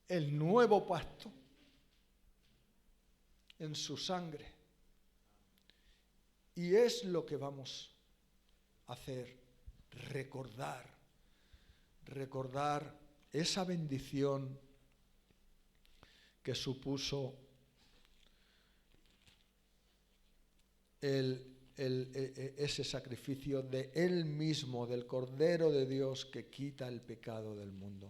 el nuevo pacto en su sangre. Y es lo que vamos a hacer, recordar esa bendición que supuso ese sacrificio de Él mismo, del Cordero de Dios que quita el pecado del mundo.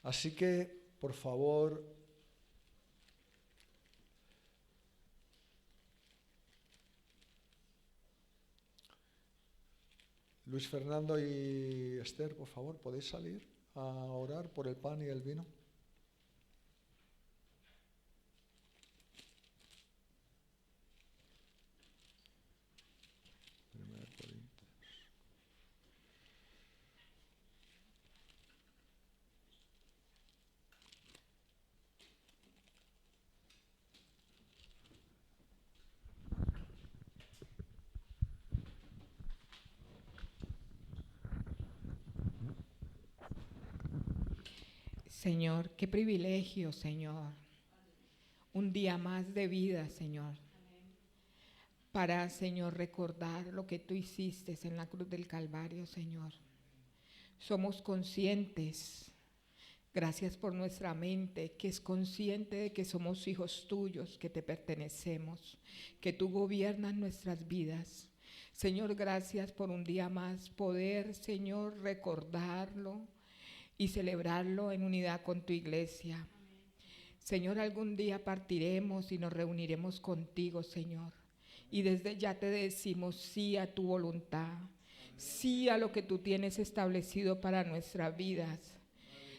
Así que, por favor, Luis Fernando y Esther, por favor, ¿podéis salir a orar por el pan y el vino? Señor, qué privilegio, Señor. Un día más de vida, Señor. Para, Señor, recordar lo que tú hiciste en la cruz del Calvario, Señor. Somos conscientes, gracias por nuestra mente, que es consciente de que somos hijos tuyos, que te pertenecemos, que tú gobiernas nuestras vidas. Señor, gracias por un día más poder, Señor, recordarlo y celebrarlo en unidad con tu iglesia. Amén. Señor, algún día partiremos y nos reuniremos contigo, Señor. Y desde ya te decimos sí a tu voluntad, sí a lo que tú tienes establecido para nuestras vidas.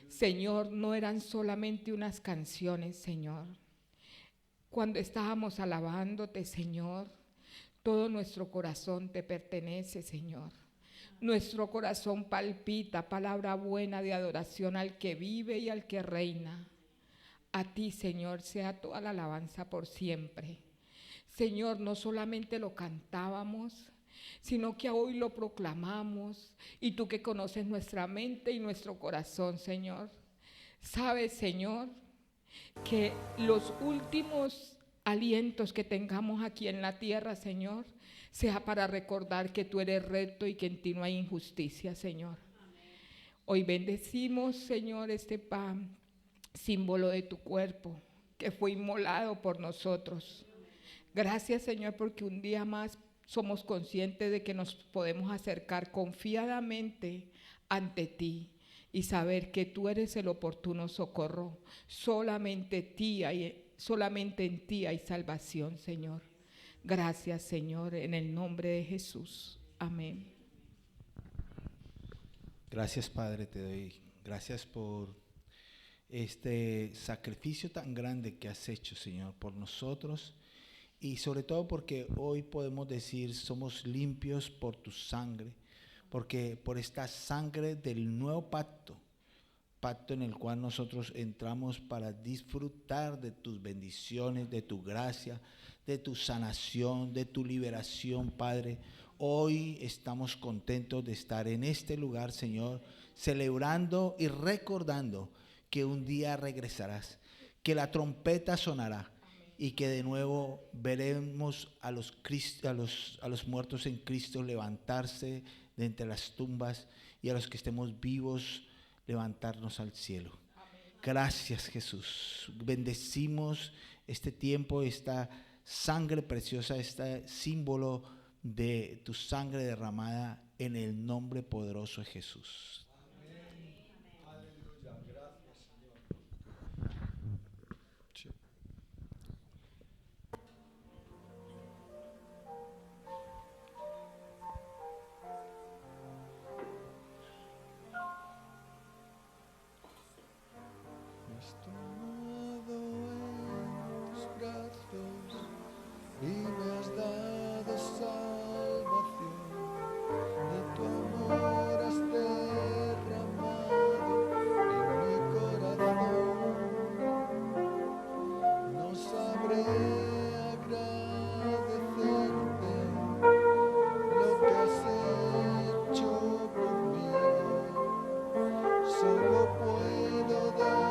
Señor, no eran solamente unas canciones, Señor. Cuando estábamos alabándote, Señor, todo nuestro corazón te pertenece, Señor. Nuestro corazón palpita palabra buena de adoración al que vive y al que reina. A ti, Señor, sea toda la alabanza por siempre. Señor, no solamente lo cantábamos, sino que hoy lo proclamamos. Y tú que conoces nuestra mente y nuestro corazón, Señor, sabes, Señor, que los últimos alientos que tengamos aquí en la tierra, Señor, sea para recordar que tú eres recto y que en ti no hay injusticia, Señor. Amén. Hoy bendecimos, Señor, este pan, símbolo de tu cuerpo, que fue inmolado por nosotros. Amén. Gracias, Señor, porque un día más somos conscientes de que nos podemos acercar confiadamente ante ti y saber que tú eres el oportuno socorro. Solamente en ti hay salvación, Señor. Gracias, Señor, en el nombre de Jesús. Amén. Gracias, Padre, te doy gracias por este sacrificio tan grande que has hecho, Señor, por nosotros, y sobre todo porque hoy podemos decir somos limpios por tu sangre, porque por esta sangre del nuevo pacto en el cual nosotros entramos para disfrutar de tus bendiciones, de tu gracia, de tu sanación, de tu liberación, Padre. Hoy estamos contentos de estar en este lugar, Señor, celebrando y recordando que un día regresarás, que la trompeta sonará y que de nuevo veremos a los muertos en Cristo levantarse de entre las tumbas y a los que estemos vivos levantarnos al cielo. Amén. Gracias, Jesús. Bendecimos este tiempo, esta sangre preciosa, este símbolo de tu sangre derramada en el nombre poderoso de Jesús. Amén. Aleluya. Gracias, Señor. Sí. Y me has dado salvación, de tu amor has derramado en mi corazón. No sabré agradecerte lo que has hecho por mí, solo puedo dar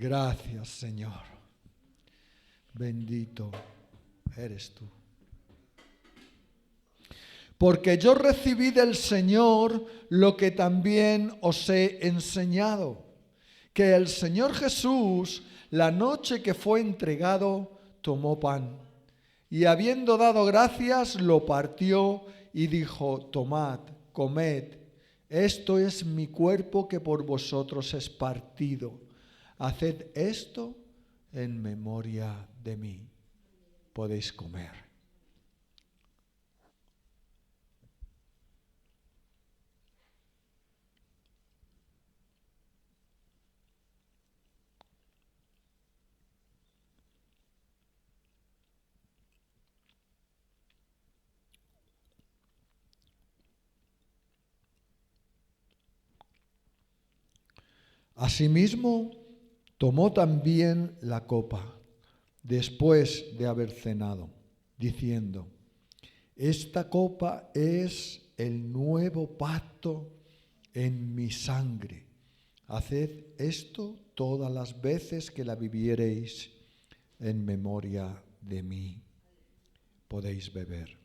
Gracias, Señor. Bendito eres tú. Porque yo recibí del Señor lo que también os he enseñado, que el Señor Jesús, la noche que fue entregado, tomó pan, y habiendo dado gracias, lo partió y dijo: tomad, comed, esto es mi cuerpo que por vosotros es partido. Haced esto en memoria de mí. Podéis comer. Asimismo, tomó también la copa, después de haber cenado, diciendo: esta copa es el nuevo pacto en mi sangre. Haced esto todas las veces que la bebiereis en memoria de mí. Podéis beber.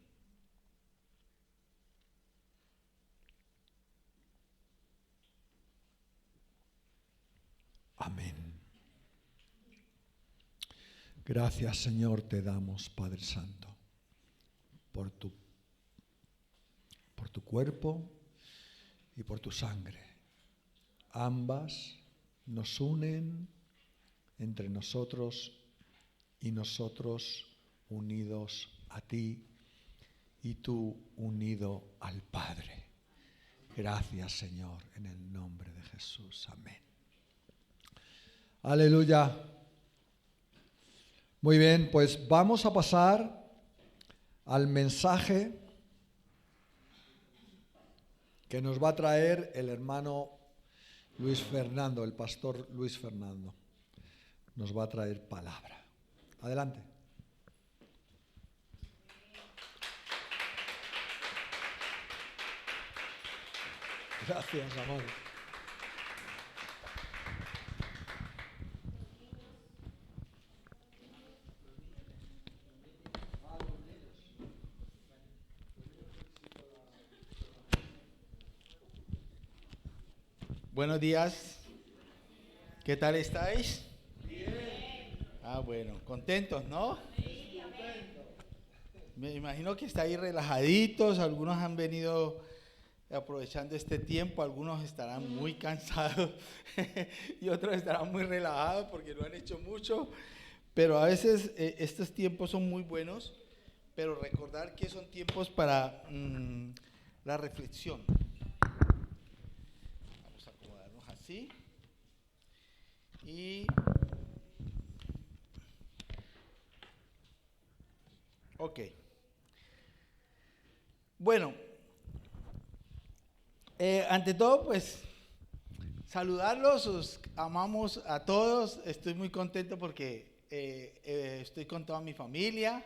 Amén. Gracias, Señor, te damos, Padre Santo, por tu cuerpo y por tu sangre. Ambas nos unen entre nosotros y nosotros unidos a ti y tú unido al Padre. Gracias, Señor, en el nombre de Jesús. Amén. Aleluya. Muy bien, pues vamos a pasar al mensaje que nos va a traer el hermano Luis Fernando, el pastor Luis Fernando. Nos va a traer palabra. Adelante. Gracias, amor. Buenos días. ¿Qué tal estáis? Bien. Ah, bueno, contentos, ¿no? Sí, me imagino que estáis relajaditos, algunos han venido aprovechando este tiempo, algunos estarán muy cansados y otros estarán muy relajados porque no han hecho mucho, pero a veces estos tiempos son muy buenos, pero recordar que son tiempos para la reflexión. ¿Sí? Y ok. Bueno, ante todo, pues saludarlos, os amamos a todos. Estoy muy contento porque estoy con toda mi familia.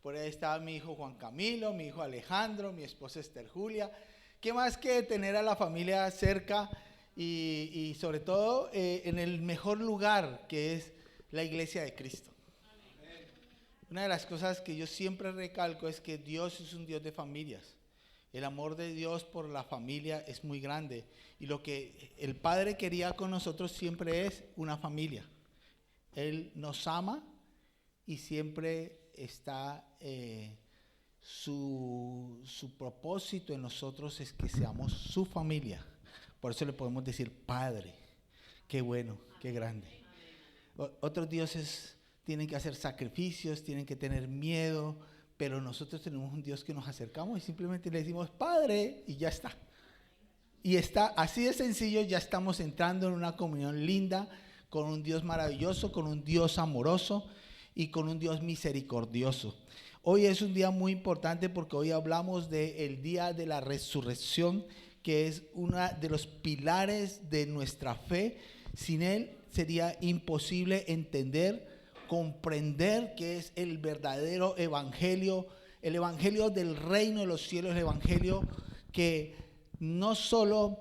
Por ahí está mi hijo Juan Camilo, mi hijo Alejandro, mi esposa Esther Julia. ¿Qué más que tener a la familia cerca? Y sobre todo en el mejor lugar que es la iglesia de Cristo. Amén. Una de las cosas que yo siempre recalco es que Dios es un Dios de familias. El amor de Dios por la familia es muy grande y lo que el Padre quería con nosotros siempre es una familia. Él nos ama y siempre está su propósito en nosotros es que seamos su familia. Por eso le podemos decir Padre. Qué bueno, qué grande. Otros dioses tienen que hacer sacrificios, tienen que tener miedo, pero nosotros tenemos un Dios que nos acercamos y simplemente le decimos Padre y ya está. Y está así de sencillo, ya estamos entrando en una comunión linda con un Dios maravilloso, con un Dios amoroso y con un Dios misericordioso. Hoy es un día muy importante porque hoy hablamos del día de la resurrección, que es uno de los pilares de nuestra fe. Sin él sería imposible entender, comprender qué es el verdadero evangelio, el evangelio del reino de los cielos, el evangelio que no solo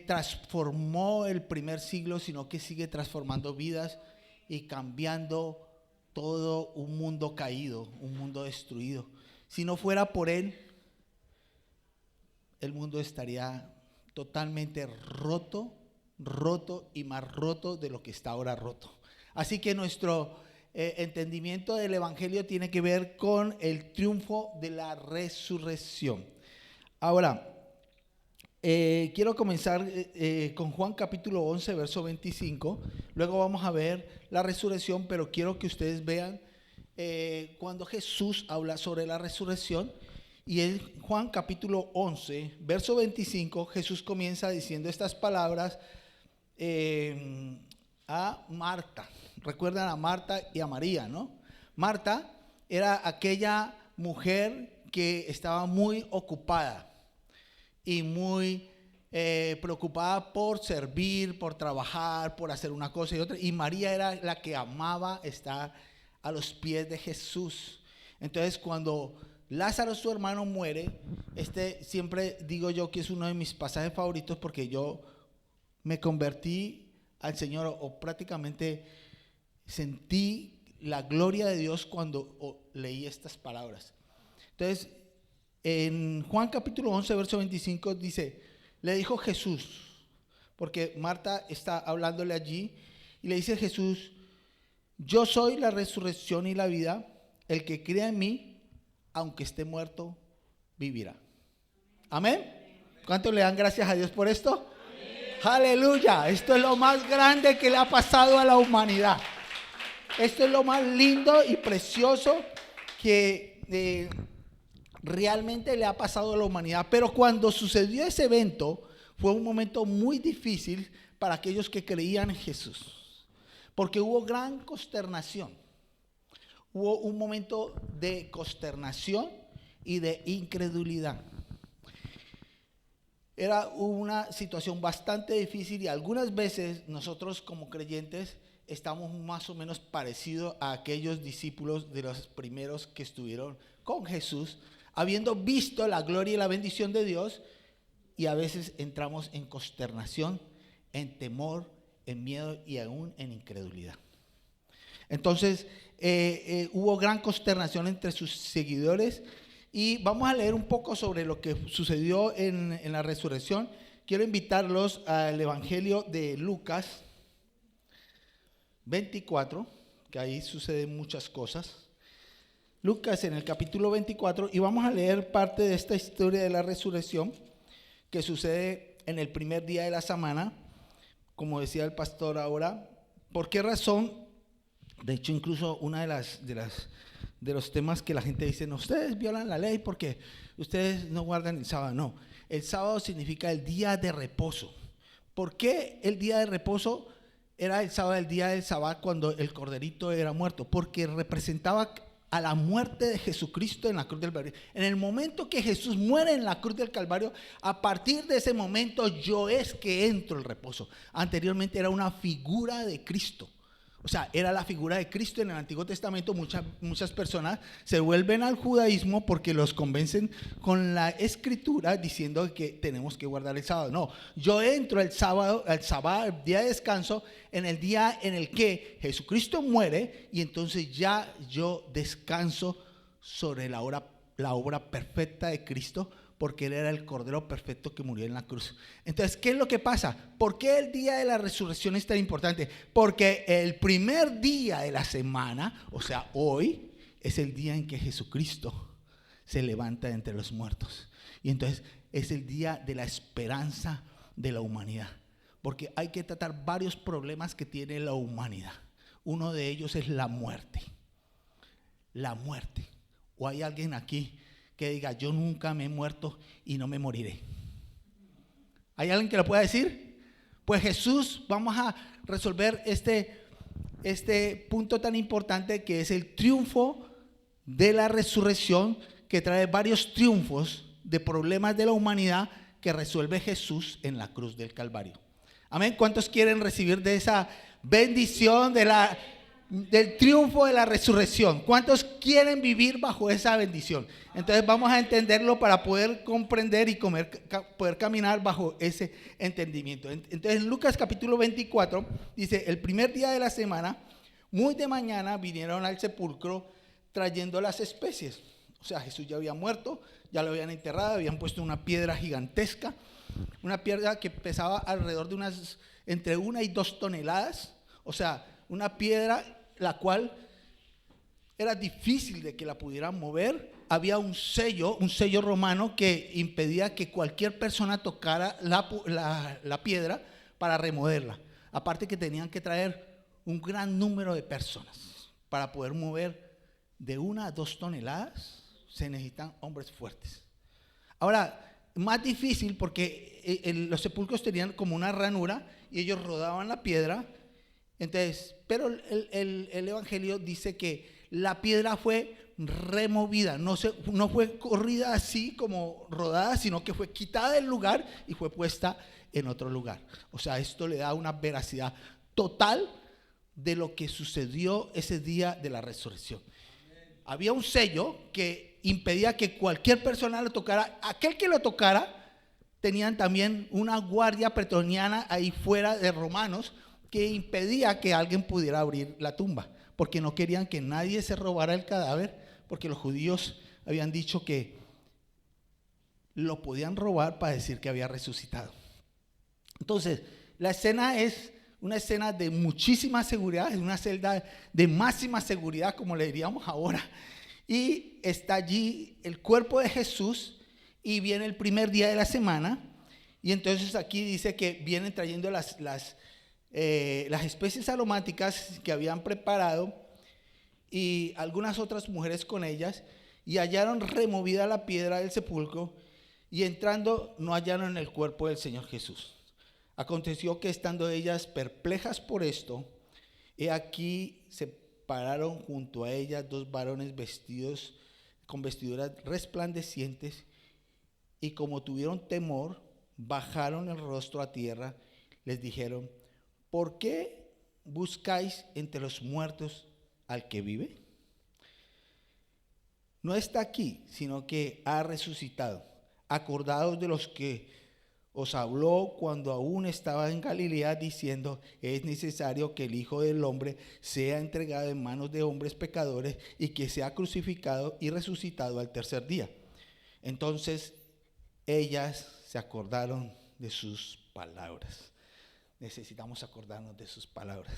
transformó el primer siglo, sino que sigue transformando vidas y cambiando todo un mundo caído, un mundo destruido. Si no fuera por Él, el mundo estaría totalmente roto y más roto de lo que está ahora roto. Así que nuestro entendimiento del Evangelio tiene que ver con el triunfo de la resurrección. Ahora, quiero comenzar con Juan capítulo 11, verso 25. Luego vamos a ver la resurrección, pero quiero que ustedes vean cuando Jesús habla sobre la resurrección. Y en Juan capítulo 11, verso 25, Jesús comienza diciendo estas palabras a Marta. Recuerdan a Marta y a María, ¿no? Marta era aquella mujer que estaba muy ocupada y muy preocupada por servir, por trabajar, por hacer una cosa y otra. Y María era la que amaba estar a los pies de Jesús. Entonces, cuando Lázaro, su hermano, muere, siempre digo yo que es uno de mis pasajes favoritos, porque yo me convertí al Señor o prácticamente sentí la gloria de Dios cuando leí estas palabras. Entonces, en Juan capítulo 11, verso 25 dice, le dijo Jesús, porque Marta está hablándole allí, y le dice Jesús, yo soy la resurrección y la vida, el que crea en mí, aunque esté muerto, vivirá. Amén. ¿Cuántos le dan gracias a Dios por esto? Aleluya, esto es lo más grande que le ha pasado a la humanidad. Esto es lo más lindo y precioso que realmente le ha pasado a la humanidad. Pero cuando sucedió ese evento, fue un momento muy difícil para aquellos que creían en Jesús, porque hubo gran consternación. Hubo un momento de consternación y de incredulidad. Era una situación bastante difícil y algunas veces nosotros como creyentes estamos más o menos parecidos a aquellos discípulos de los primeros que estuvieron con Jesús, habiendo visto la gloria y la bendición de Dios, y a veces entramos en consternación, en temor, en miedo y aún en incredulidad. Entonces hubo gran consternación entre sus seguidores. Y vamos a leer un poco sobre lo que sucedió en la resurrección. Quiero invitarlos al Evangelio de Lucas 24, que ahí suceden muchas cosas. Lucas en el capítulo 24, y vamos a leer parte de esta historia de la resurrección que sucede en el primer día de la semana, como decía el pastor ahora. ¿Por qué razón? De hecho, incluso una de los temas que la gente dice, no, ustedes violan la ley porque ustedes no guardan el sábado. No, el sábado significa el día de reposo. ¿Por qué el día de reposo era el sábado, el día del sábado, cuando el corderito era muerto? Porque representaba a la muerte de Jesucristo en la cruz del Calvario. En el momento que Jesús muere en la cruz del Calvario, a partir de ese momento yo es que entro el reposo. Anteriormente era una figura de Cristo. O sea, era la figura de Cristo en el Antiguo Testamento. Muchas personas se vuelven al judaísmo porque los convencen con la escritura diciendo que tenemos que guardar el sábado. No, yo entro el sábado, el día de descanso, en el día en el que Jesucristo muere, y entonces ya yo descanso sobre la obra perfecta de Cristo, porque Él era el Cordero perfecto que murió en la cruz. Entonces, ¿qué es lo que pasa? ¿Por qué el día de la resurrección es tan importante? Porque el primer día de la semana, o sea, hoy, es el día en que Jesucristo se levanta de entre los muertos. Y entonces es el día de la esperanza de la humanidad. Porque hay que tratar varios problemas que tiene la humanidad. Uno de ellos es la muerte. La muerte. ¿O hay alguien aquí que diga, yo nunca me he muerto y no me moriré? ¿Hay alguien que lo pueda decir? Pues Jesús, vamos a resolver este punto tan importante, que es el triunfo de la resurrección, que trae varios triunfos de problemas de la humanidad que resuelve Jesús en la cruz del Calvario. Amén. ¿Cuántos quieren recibir de esa bendición de la del triunfo de la resurrección. ¿Cuántos quieren vivir bajo esa bendición? Entonces vamos a entenderlo para poder comprender y poder caminar bajo ese entendimiento. Entonces en Lucas capítulo 24 dice, el primer día de la semana, muy de mañana vinieron al sepulcro trayendo las especies. O sea, Jesús ya había muerto, ya lo habían enterrado, habían puesto una piedra gigantesca, una piedra que pesaba alrededor de entre 1 y 2 toneladas. O sea, una piedra la cual era difícil de que la pudieran mover. Había un sello romano que impedía que cualquier persona tocara la piedra para removerla. Aparte que tenían que traer un gran número de personas para poder mover de 1 a 2 toneladas. Se necesitan hombres fuertes. Ahora, más difícil porque los sepulcros tenían como una ranura y ellos rodaban la piedra. Entonces, pero el Evangelio dice que la piedra fue removida, no fue corrida así como rodada, sino que fue quitada del lugar y fue puesta en otro lugar. O sea, esto le da una veracidad total de lo que sucedió ese día de la resurrección. Había un sello que impedía que cualquier persona lo tocara. Aquel que lo tocara, tenían también una guardia pretoriana ahí fuera de romanos, que impedía que alguien pudiera abrir la tumba, porque no querían que nadie se robara el cadáver, porque los judíos habían dicho que lo podían robar para decir que había resucitado. Entonces, la escena es una escena de muchísima seguridad, es una celda de máxima seguridad, como le diríamos ahora, y está allí el cuerpo de Jesús, y viene el primer día de la semana, y entonces aquí dice que vienen trayendo las especies aromáticas que habían preparado y algunas otras mujeres con ellas, y hallaron removida la piedra del sepulcro, y entrando no hallaron el cuerpo del Señor Jesús. Aconteció que estando ellas perplejas por esto, he aquí se pararon junto a ellas 2 varones vestidos con vestiduras resplandecientes, y como tuvieron temor, bajaron el rostro a tierra, les dijeron: ¿por qué buscáis entre los muertos al que vive? No está aquí, sino que ha resucitado. Acordaos de los que os habló cuando aún estaba en Galilea, diciendo: es necesario que el Hijo del Hombre sea entregado en manos de hombres pecadores y que sea crucificado y resucitado al tercer día. Entonces ellas se acordaron de sus palabras. Necesitamos acordarnos de sus palabras.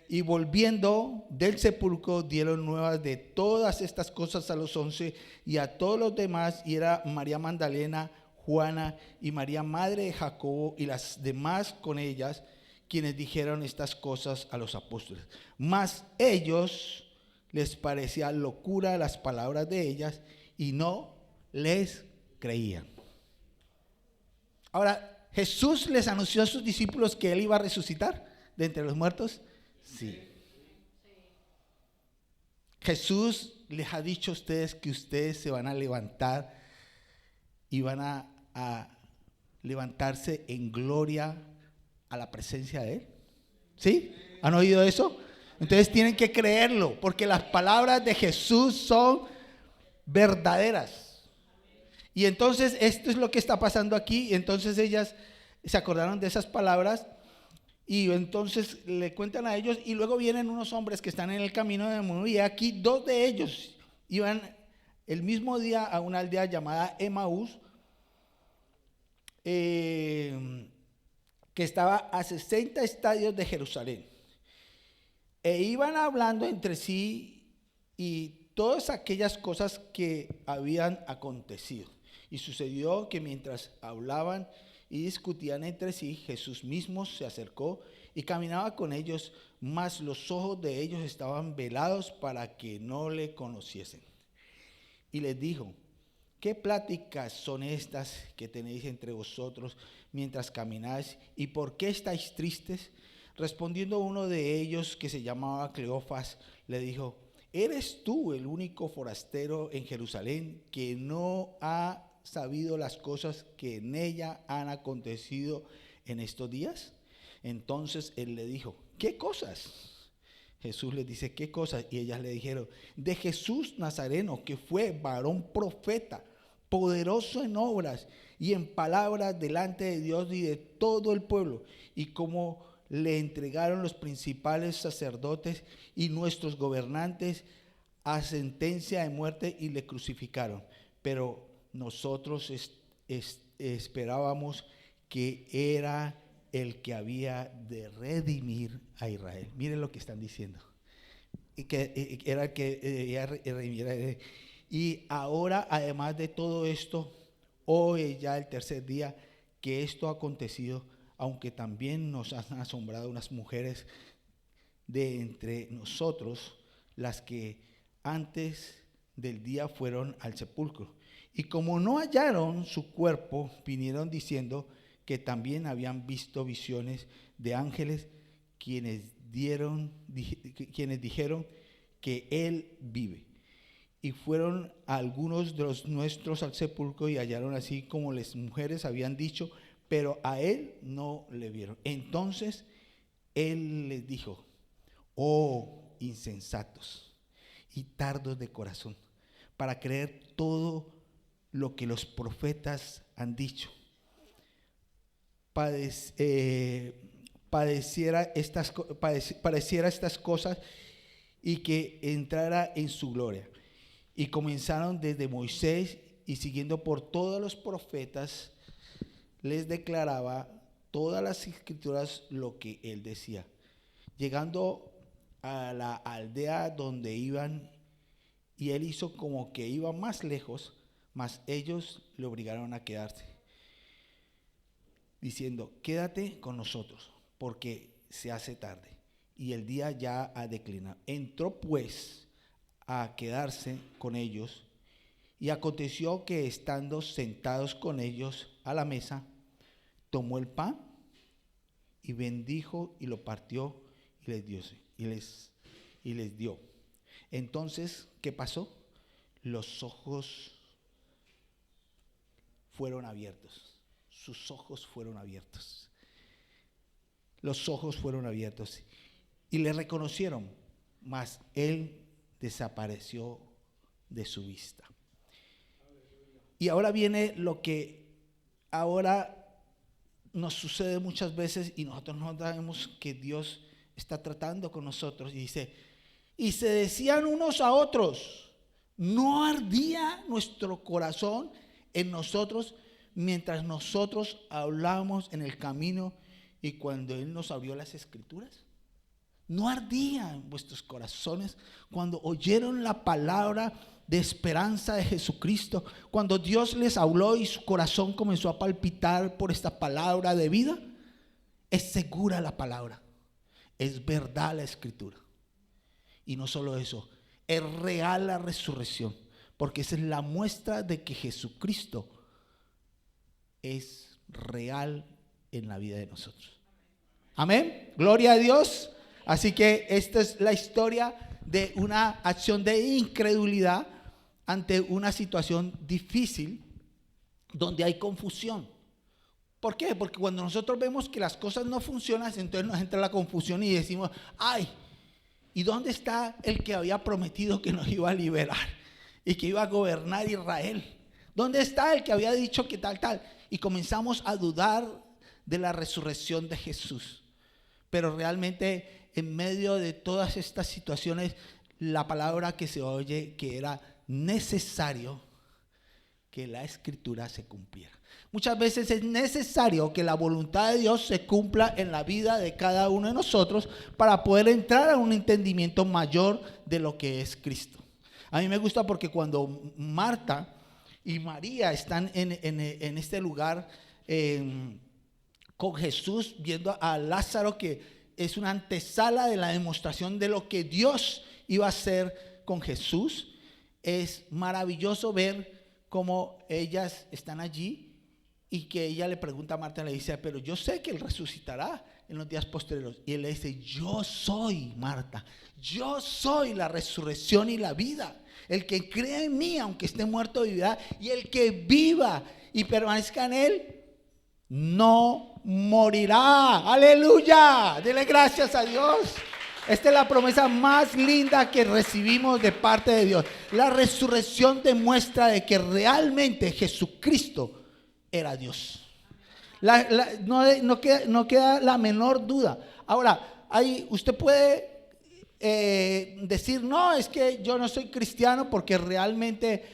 Y volviendo del sepulcro, dieron nuevas de todas estas cosas a los 11 y a todos los demás, y era María Magdalena, Juana y María, madre de Jacobo, y las demás con ellas, quienes dijeron estas cosas a los apóstoles. Mas ellos les parecía locura las palabras de ellas, y no les creían. Ahora, ¿Jesús les anunció a sus discípulos que Él iba a resucitar de entre los muertos? Sí. Jesús les ha dicho a ustedes que ustedes se van a levantar y van a levantarse en gloria a la presencia de Él. ¿Sí? ¿Han oído eso? Entonces tienen que creerlo, porque las palabras de Jesús son verdaderas. Y entonces esto es lo que está pasando aquí. Entonces ellas se acordaron de esas palabras y entonces le cuentan a ellos, y luego vienen unos hombres que están en el camino de Emaús, y aquí 2 de ellos iban el mismo día a una aldea llamada Emaús, que estaba a 60 estadios de Jerusalén, e iban hablando entre sí y todas aquellas cosas que habían acontecido. Y sucedió que mientras hablaban y discutían entre sí, Jesús mismo se acercó y caminaba con ellos, mas los ojos de ellos estaban velados para que no le conociesen. Y les dijo: ¿qué pláticas son estas que tenéis entre vosotros mientras camináis? ¿Y por qué estáis tristes? Respondiendo uno de ellos, que se llamaba Cleofas, le dijo: ¿eres tú el único forastero en Jerusalén que no ha sabido las cosas que en ella han acontecido en estos días? Entonces él le dijo: ¿qué cosas? Jesús les dice, ¿qué cosas? Y ellas le dijeron, de Jesús Nazareno, que fue varón profeta, poderoso en obras y en palabras delante de Dios y de todo el pueblo, y como le entregaron los principales sacerdotes y nuestros gobernantes a sentencia de muerte y le crucificaron. Pero nosotros esperábamos que era el que había de redimir a Israel. Miren lo que están diciendo. Y que era el que debía redimir a Israel. Y ahora, además de todo esto, hoy es ya el tercer día que esto ha acontecido, aunque también nos han asombrado unas mujeres de entre nosotros, las que antes del día fueron al sepulcro. Y como no hallaron su cuerpo, vinieron diciendo que también habían visto visiones de ángeles, quienes dijeron que él vive. Y fueron algunos de los nuestros al sepulcro y hallaron así como las mujeres habían dicho, pero a él no le vieron. Entonces él les dijo, oh insensatos y tardos de corazón, para creer todo lo que los profetas han dicho. Pareciera estas cosas y que entrara en su gloria. Y comenzaron desde Moisés y siguiendo por todos los profetas, les declaraba todas las escrituras lo que él decía. Llegando a la aldea donde iban, y él hizo como que iba más lejos, mas ellos le obligaron a quedarse, diciendo, quédate con nosotros, porque se hace tarde, y el día ya ha declinado. Entró pues a quedarse con ellos, y aconteció que estando sentados con ellos a la mesa, tomó el pan, y bendijo, y lo partió, y les dio. Entonces, ¿qué pasó? Los ojos fueron abiertos. Sus ojos fueron abiertos. Los ojos fueron abiertos. Y le reconocieron, mas él desapareció de su vista. Y ahora viene lo que ahora nos sucede muchas veces y nosotros no sabemos que Dios está tratando con nosotros. Y dice, y se decían unos a otros, ¿no ardía nuestro corazón en nosotros mientras nosotros hablábamos en el camino y cuando Él nos abrió las escrituras? ¿No ardían vuestros corazones cuando oyeron la palabra de esperanza de Jesucristo? Cuando Dios les habló y su corazón comenzó a palpitar por esta palabra de vida. Es segura la palabra, es verdad la escritura. Y no solo eso, es real la resurrección, porque esa es la muestra de que Jesucristo es real en la vida de nosotros. Amén, gloria a Dios. Así que esta es la historia de una acción de incredulidad ante una situación difícil donde hay confusión. ¿Por qué? Porque cuando nosotros vemos que las cosas no funcionan, entonces nos entra la confusión y decimos, ay, ¿y dónde está el que había prometido que nos iba a liberar y que iba a gobernar Israel? ¿Dónde está el que había dicho que tal? Y comenzamos a dudar de la resurrección de Jesús. Pero realmente en medio de todas estas situaciones, la palabra que se oye que era necesario que la escritura se cumpliera. Muchas veces es necesario que la voluntad de Dios se cumpla en la vida de cada uno de nosotros para poder entrar a un entendimiento mayor de lo que es Cristo. A mí me gusta porque cuando Marta y María están en este lugar con Jesús, viendo a Lázaro, que es una antesala de la demostración de lo que Dios iba a hacer con Jesús, es maravilloso ver cómo ellas están allí y que ella le pregunta a Marta, le dice, pero yo sé que Él resucitará en los días posteriores. Y Él le dice, yo soy, Marta, yo soy la resurrección y la vida. El que cree en mí, aunque esté muerto, vivirá. Y el que viva y permanezca en Él, no morirá. Aleluya, dele gracias a Dios. Esta es la promesa más linda que recibimos de parte de Dios. La resurrección demuestra de que realmente Jesucristo era Dios. No queda la menor duda. Ahora, usted puede decir, no, es que yo no soy cristiano porque realmente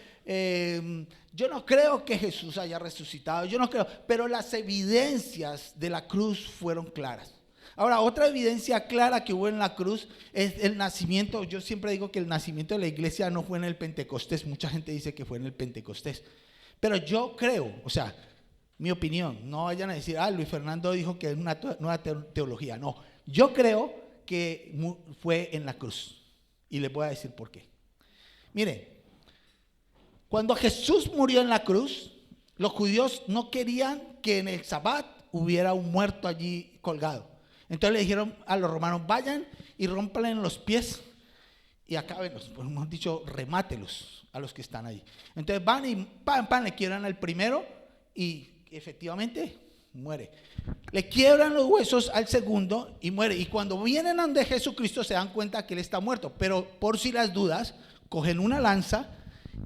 yo no creo que Jesús haya resucitado, yo no creo, pero las evidencias de la cruz fueron claras. Ahora, otra evidencia clara que hubo en la cruz es el nacimiento. Yo siempre digo que el nacimiento de la iglesia no fue en el Pentecostés. Mucha gente dice que fue en el Pentecostés. Pero yo creo, o sea, mi opinión, no vayan a decir, Luis Fernando dijo que es una nueva teología. No, yo creo que fue en la cruz. Y les voy a decir por qué. Mire, cuando Jesús murió en la cruz, los judíos no querían que en el Sabbat hubiera un muerto allí colgado. Entonces le dijeron a los romanos, vayan y rómpanle en los pies y acábenlos, pues hemos dicho, remátelos a los que están ahí. Entonces van y le quiebran al primero y efectivamente muere. Le quiebran los huesos al segundo y muere. Y cuando vienen ante Jesucristo se dan cuenta que él está muerto, pero por si las dudas, cogen una lanza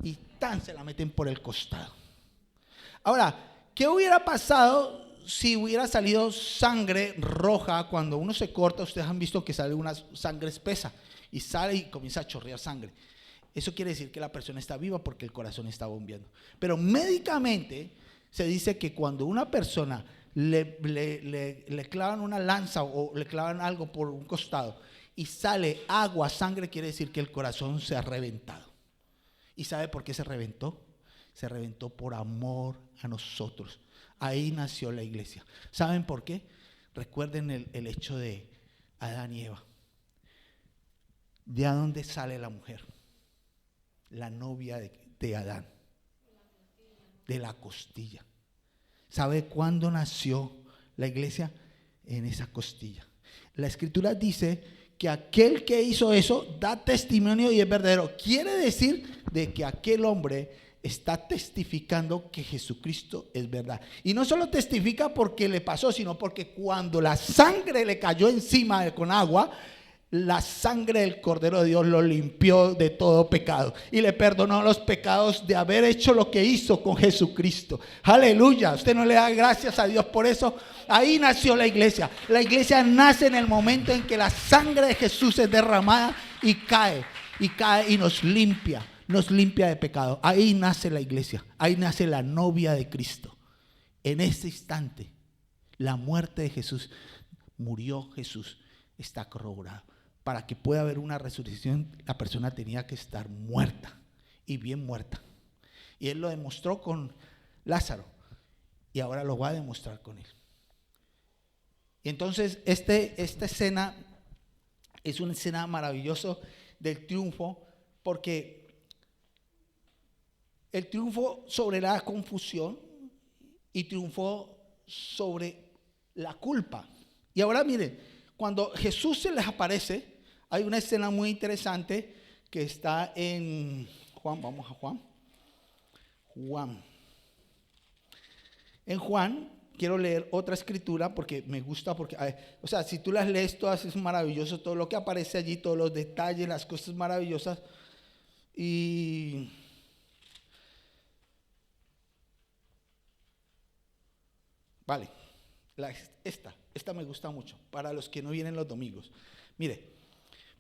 y se la meten por el costado. Ahora, ¿qué hubiera pasado si hubiera salido sangre roja? Cuando uno se corta, ustedes han visto que sale una sangre espesa y sale y comienza a chorrear sangre. Eso quiere decir que la persona está viva porque el corazón está bombeando. Pero médicamente se dice que cuando una persona le clavan una lanza o le clavan algo por un costado y sale agua, sangre, quiere decir que el corazón se ha reventado. ¿Y sabe por qué se reventó? Se reventó por amor a nosotros. Ahí nació la iglesia. ¿Saben por qué? Recuerden el hecho de Adán y Eva. ¿De dónde sale la mujer? La novia de Adán. De la costilla. ¿Sabe cuándo nació la iglesia? En esa costilla. La escritura dice que aquel que hizo eso da testimonio y es verdadero. Quiere decir de que aquel hombre está testificando que Jesucristo es verdad. Y no solo testifica porque le pasó, sino porque cuando la sangre le cayó encima con agua, la sangre del Cordero de Dios lo limpió de todo pecado y le perdonó los pecados de haber hecho lo que hizo con Jesucristo. Aleluya. Usted no le da gracias a Dios por eso. Ahí nació la iglesia. La iglesia nace en el momento en que la sangre de Jesús es derramada y cae y nos limpia de pecado. Ahí nace la iglesia. Ahí nace la novia de Cristo. En ese instante, la muerte de Jesús, murió Jesús, está corroborado. Para que pueda haber una resurrección, la persona tenía que estar muerta y bien muerta. Y él lo demostró con Lázaro y ahora lo va a demostrar con él. Y entonces esta escena es una escena maravillosa del triunfo, porque el triunfo sobre la confusión y triunfó sobre la culpa. Y ahora miren, cuando Jesús se les aparece, hay una escena muy interesante que está en Juan. Vamos a Juan. En Juan, quiero leer otra escritura porque me gusta, porque, o sea, si tú las lees todas es maravilloso, todo lo que aparece allí, todos los detalles, las cosas maravillosas. Y vale, esta me gusta mucho, para los que no vienen los domingos. Mire,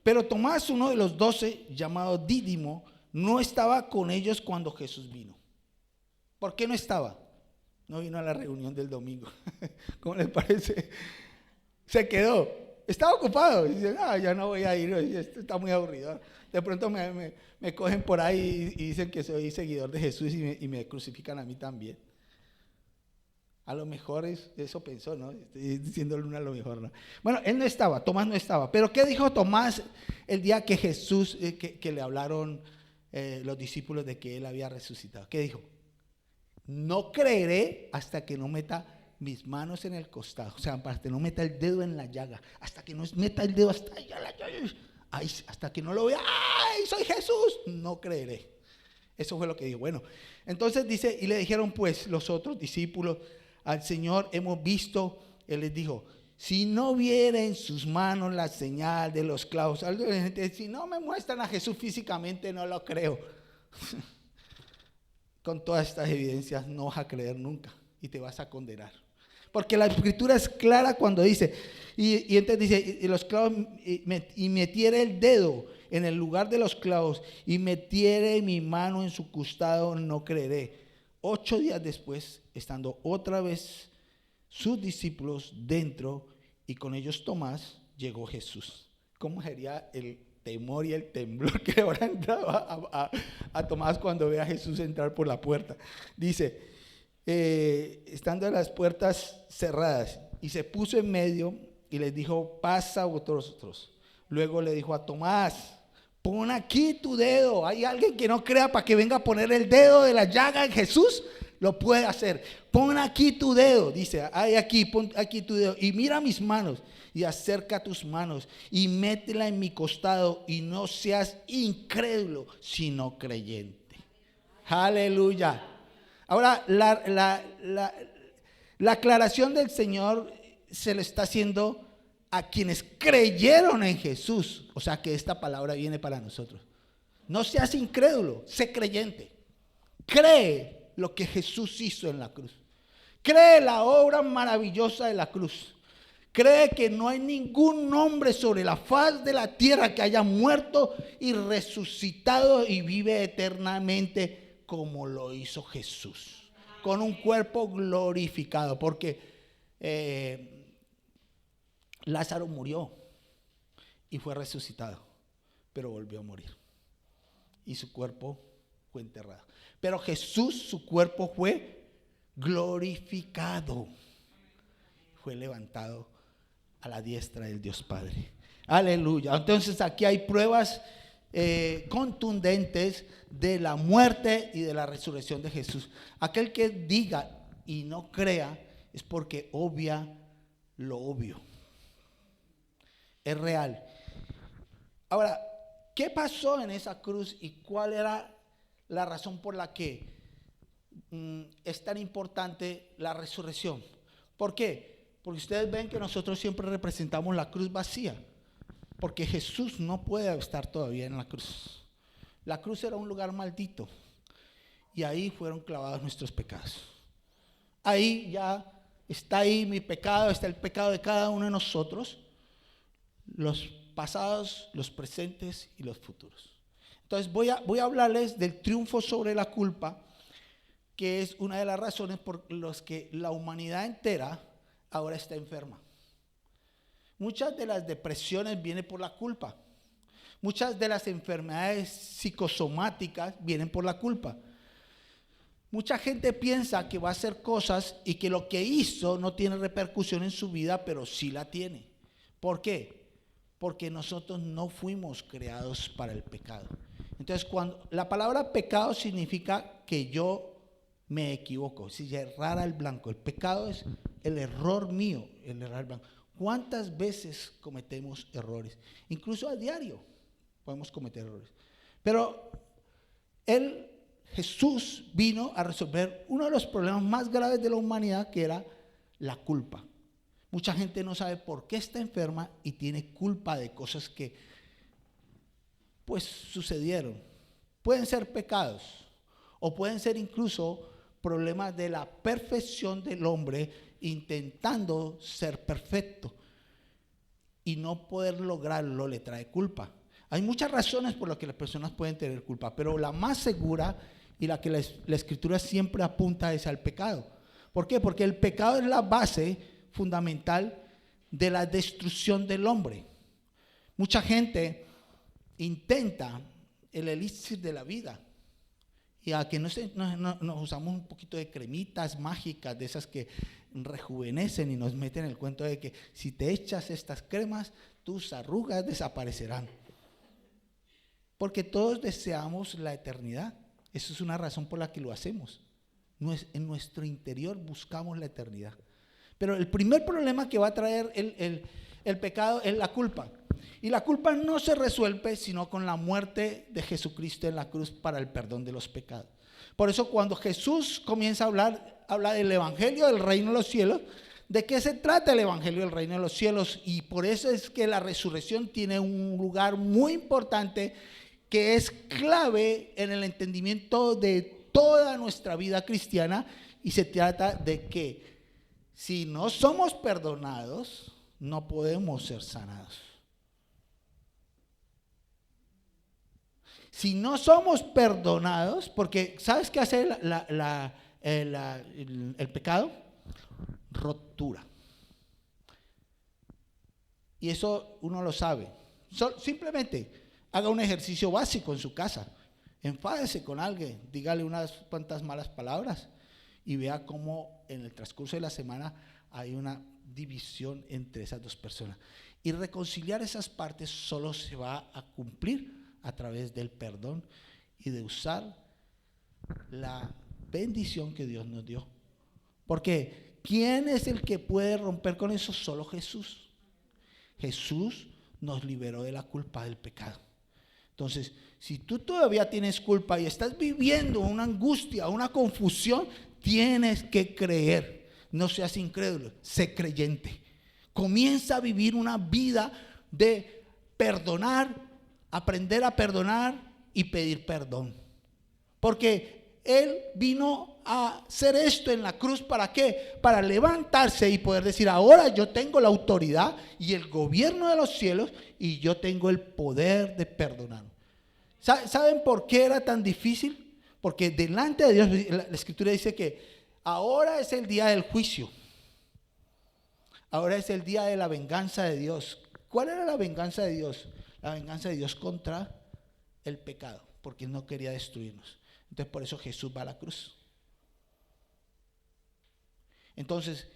pero Tomás, uno de los 12, llamado Dídimo, no estaba con ellos cuando Jesús vino. ¿Por qué no estaba? No vino a la reunión del domingo. ¿Cómo les parece? Se quedó. Estaba ocupado. Dice, ya no voy a ir, esto está muy aburrido. De pronto me cogen por ahí y dicen que soy seguidor de Jesús y me crucifican a mí también. A lo mejor eso pensó, ¿no? Estoy diciéndole a lo mejor, ¿no? Bueno, él no estaba, Tomás no estaba. Pero ¿qué dijo Tomás el día que Jesús, que le hablaron los discípulos de que él había resucitado? ¿Qué dijo? No creeré hasta que no meta mis manos en el costado. O sea, hasta que no meta el dedo en la llaga. Hasta que no meta el dedo hasta allá, hasta que no lo vea. ¡Ay, soy Jesús! No creeré. Eso fue lo que dijo. Bueno, entonces dice, y le dijeron pues los otros discípulos, al Señor hemos visto. Él les dijo, si no viera en sus manos la señal de los clavos. Si no me muestran a Jesús físicamente, no lo creo. Con todas estas evidencias no vas a creer nunca y te vas a condenar. Porque la escritura es clara cuando dice, y entonces dice, y los clavos, y metiere el dedo en el lugar de los clavos, y metiere mi mano en su costado, no creeré. 8 días después, estando otra vez sus discípulos dentro, y con ellos Tomás, llegó Jesús. ¿Cómo sería el temor y el temblor que habrá entrado a Tomás cuando ve a Jesús entrar por la puerta? Dice, estando las puertas cerradas, y se puso en medio y les dijo, pasa vosotros. Luego le dijo a Tomás, pon aquí tu dedo. ¿Hay alguien que no crea para que venga a poner el dedo de la llaga en Jesús? Lo puede hacer. Pon aquí tu dedo, dice, pon aquí tu dedo y mira mis manos, y acerca tus manos y métela en mi costado, y no seas incrédulo, sino creyente. Aleluya. Ahora, la aclaración del Señor se le está haciendo a quienes creyeron en Jesús. O sea que esta palabra viene para nosotros. No seas incrédulo, sé creyente. Cree lo que Jesús hizo en la cruz. Cree la obra maravillosa de la cruz. Cree que no hay ningún hombre sobre la faz de la tierra que haya muerto y resucitado y vive eternamente como lo hizo Jesús, con un cuerpo glorificado. Porque Lázaro murió y fue resucitado, pero volvió a morir y su cuerpo fue enterrado. Pero Jesús, su cuerpo fue glorificado, fue levantado a la diestra del Dios Padre. Aleluya. Entonces aquí hay pruebas contundentes de la muerte y de la resurrección de Jesús. Aquel que diga y no crea es porque obvia lo obvio. Es real. Ahora, ¿qué pasó en esa cruz y cuál era la razón por la que es tan importante la resurrección? ¿Por qué? Porque ustedes ven que nosotros siempre representamos la cruz vacía, porque Jesús no puede estar todavía en la cruz. La cruz era un lugar maldito y ahí fueron clavados nuestros pecados. Ahí ya está ahí mi pecado, está el pecado de cada uno de nosotros, los pasados, los presentes y los futuros. Entonces voy a hablarles del triunfo sobre la culpa, que es una de las razones por las que la humanidad entera ahora está enferma. Muchas de las depresiones vienen por la culpa. Muchas de las enfermedades psicosomáticas vienen por la culpa. Mucha gente piensa que va a hacer cosas y que lo que hizo no tiene repercusión en su vida, pero sí la tiene. ¿Por qué? Porque nosotros no fuimos creados para el pecado. Entonces, cuando la palabra pecado significa que yo me equivoco, si errar al blanco. El pecado es el error mío, el errar al blanco. ¿Cuántas veces cometemos errores? Incluso a diario podemos cometer errores. Pero Jesús vino a resolver uno de los problemas más graves de la humanidad, que era la culpa. Mucha gente no sabe por qué está enferma y tiene culpa de cosas que pues sucedieron. Pueden ser pecados o pueden ser incluso problemas de la perfección del hombre intentando ser perfecto y no poder lograrlo le trae culpa. Hay muchas razones por las que las personas pueden tener culpa, pero la más segura y la que la Escritura siempre apunta es al pecado. ¿Por qué? Porque el pecado es la base fundamental de la destrucción del hombre. Mucha gente intenta el elixir de la vida, y a que nos usamos un poquito de cremitas mágicas, de esas que rejuvenecen y nos meten el cuento de que si te echas estas cremas, tus arrugas desaparecerán. Porque todos deseamos la eternidad. Eso es una razón por la que lo hacemos. En nuestro interior buscamos la eternidad. Pero el primer problema que va a traer el pecado es la culpa. Y la culpa no se resuelve sino con la muerte de Jesucristo en la cruz para el perdón de los pecados. Por eso cuando Jesús comienza a hablar del evangelio del reino de los cielos, ¿De qué se trata el Evangelio del Reino de los Cielos? Y por eso es que la resurrección tiene un lugar muy importante que es clave en el entendimiento de toda nuestra vida cristiana, y se trata de que si no somos perdonados, no podemos ser sanados. Si no somos perdonados, porque ¿sabes qué hace el pecado? Ruptura. Y eso uno lo sabe. Simplemente haga un ejercicio básico en su casa. Enfádese con alguien, dígale unas cuantas malas palabras y vea cómo en el transcurso de la semana hay una división entre esas dos personas. Y reconciliar esas partes solo se va a cumplir a través del perdón y de usar la bendición que Dios nos dio. Porque ¿quién es el que puede romper con eso? Solo Jesús. Jesús nos liberó de la culpa del pecado. Entonces, si tú todavía tienes culpa y estás viviendo una angustia, una confusión, tienes que creer. No seas incrédulo, sé creyente. Comienza a vivir una vida de perdonar, aprender a perdonar y pedir perdón. Porque Él vino a hacer esto en la cruz, ¿para qué? Para levantarse y poder decir, ahora yo tengo la autoridad y el gobierno de los cielos y yo tengo el poder de perdonar. ¿Saben por qué era tan difícil? Porque delante de Dios, la Escritura dice que ahora es el día del juicio. Ahora es el día de la venganza de Dios. ¿Cuál era la venganza de Dios? La venganza de Dios contra el pecado, porque Él no quería destruirnos. Entonces por eso Jesús va a la cruz. Entonces,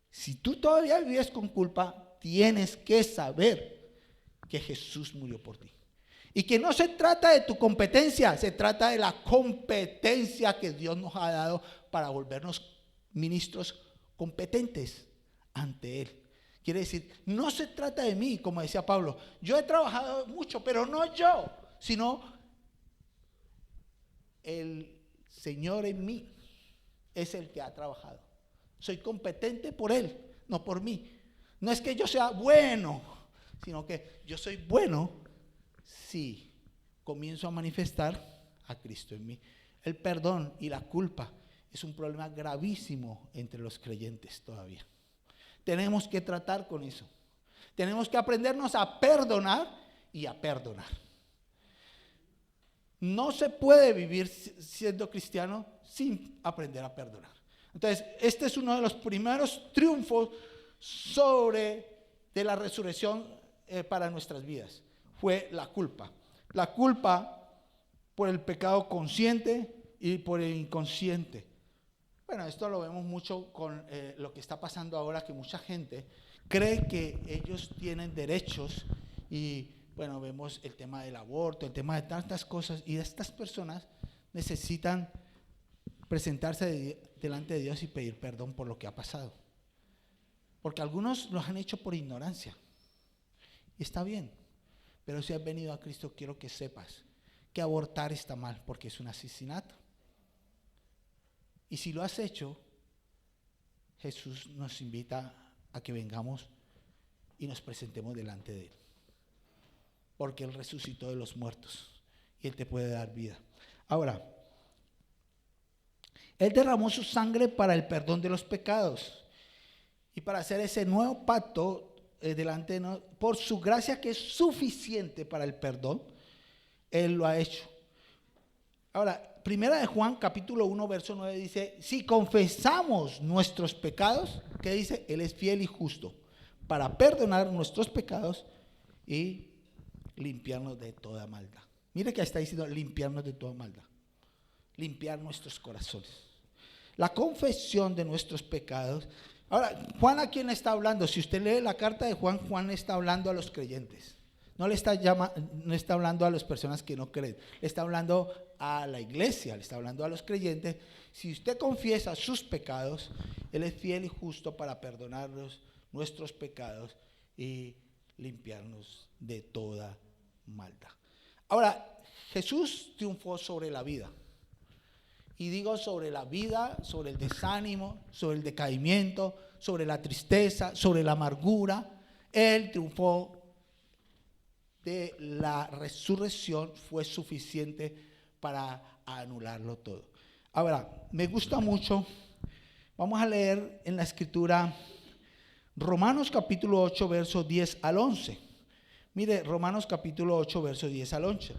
si tú todavía vives con culpa, tienes que saber que Jesús murió por ti. Y que no se trata de tu competencia, se trata de la competencia que Dios nos ha dado para volvernos ministros competentes ante Él. Quiere decir, no se trata de mí, como decía Pablo. Yo he trabajado mucho, pero no yo, sino el Señor en mí es el que ha trabajado. Soy competente por Él, no por mí. No es que yo sea bueno, sino que yo soy bueno si comienzo a manifestar a Cristo en mí. El perdón y la culpa es un problema gravísimo entre los creyentes todavía. Tenemos que tratar con eso. Tenemos que aprendernos a perdonar y a perdonar. No se puede vivir siendo cristiano sin aprender a perdonar. Entonces, este es uno de los primeros triunfos de la resurrección para nuestras vidas. Fue la culpa. La culpa por el pecado consciente y por el inconsciente. Bueno, esto lo vemos mucho con lo que está pasando ahora, que mucha gente cree que ellos tienen derechos y, bueno, vemos el tema del aborto, el tema de tantas cosas, y estas personas necesitan presentarse delante de Dios y pedir perdón por lo que ha pasado. Porque algunos los han hecho por ignorancia. Y está bien, pero si has venido a Cristo, quiero que sepas que abortar está mal, porque es un asesinato. Y si lo has hecho, Jesús nos invita a que vengamos y nos presentemos delante de Él. Porque Él resucitó de los muertos y Él te puede dar vida. Ahora, Él derramó su sangre para el perdón de los pecados y para hacer ese nuevo pacto delante de nosotros. Por su gracia, que es suficiente para el perdón, Él lo ha hecho. Ahora, Primera de Juan, capítulo 1, verso 9 dice, si confesamos nuestros pecados, ¿qué dice? Él es fiel y justo para perdonar nuestros pecados y limpiarnos de toda maldad. Mire que está diciendo limpiarnos de toda maldad. Limpiar nuestros corazones. La confesión de nuestros pecados. Ahora, Juan, ¿a quién le está hablando? Si usted lee la carta de Juan, Juan está hablando a los creyentes. No está hablando a las personas que no creen. Le está hablando a la iglesia, le está hablando a los creyentes. Si usted confiesa sus pecados, Él es fiel y justo para perdonarnos nuestros pecados y limpiarnos de toda maldad. Ahora, Jesús triunfó sobre la vida. Y digo sobre la vida, sobre el desánimo, sobre el decaimiento, sobre la tristeza, sobre la amargura. Él triunfó de la resurrección, fue suficiente para anularlo todo. Ahora, me gusta mucho, vamos a leer en la escritura Romanos capítulo 8, versos 10 al 11. Mire, Romanos capítulo 8, versos 10 al 11.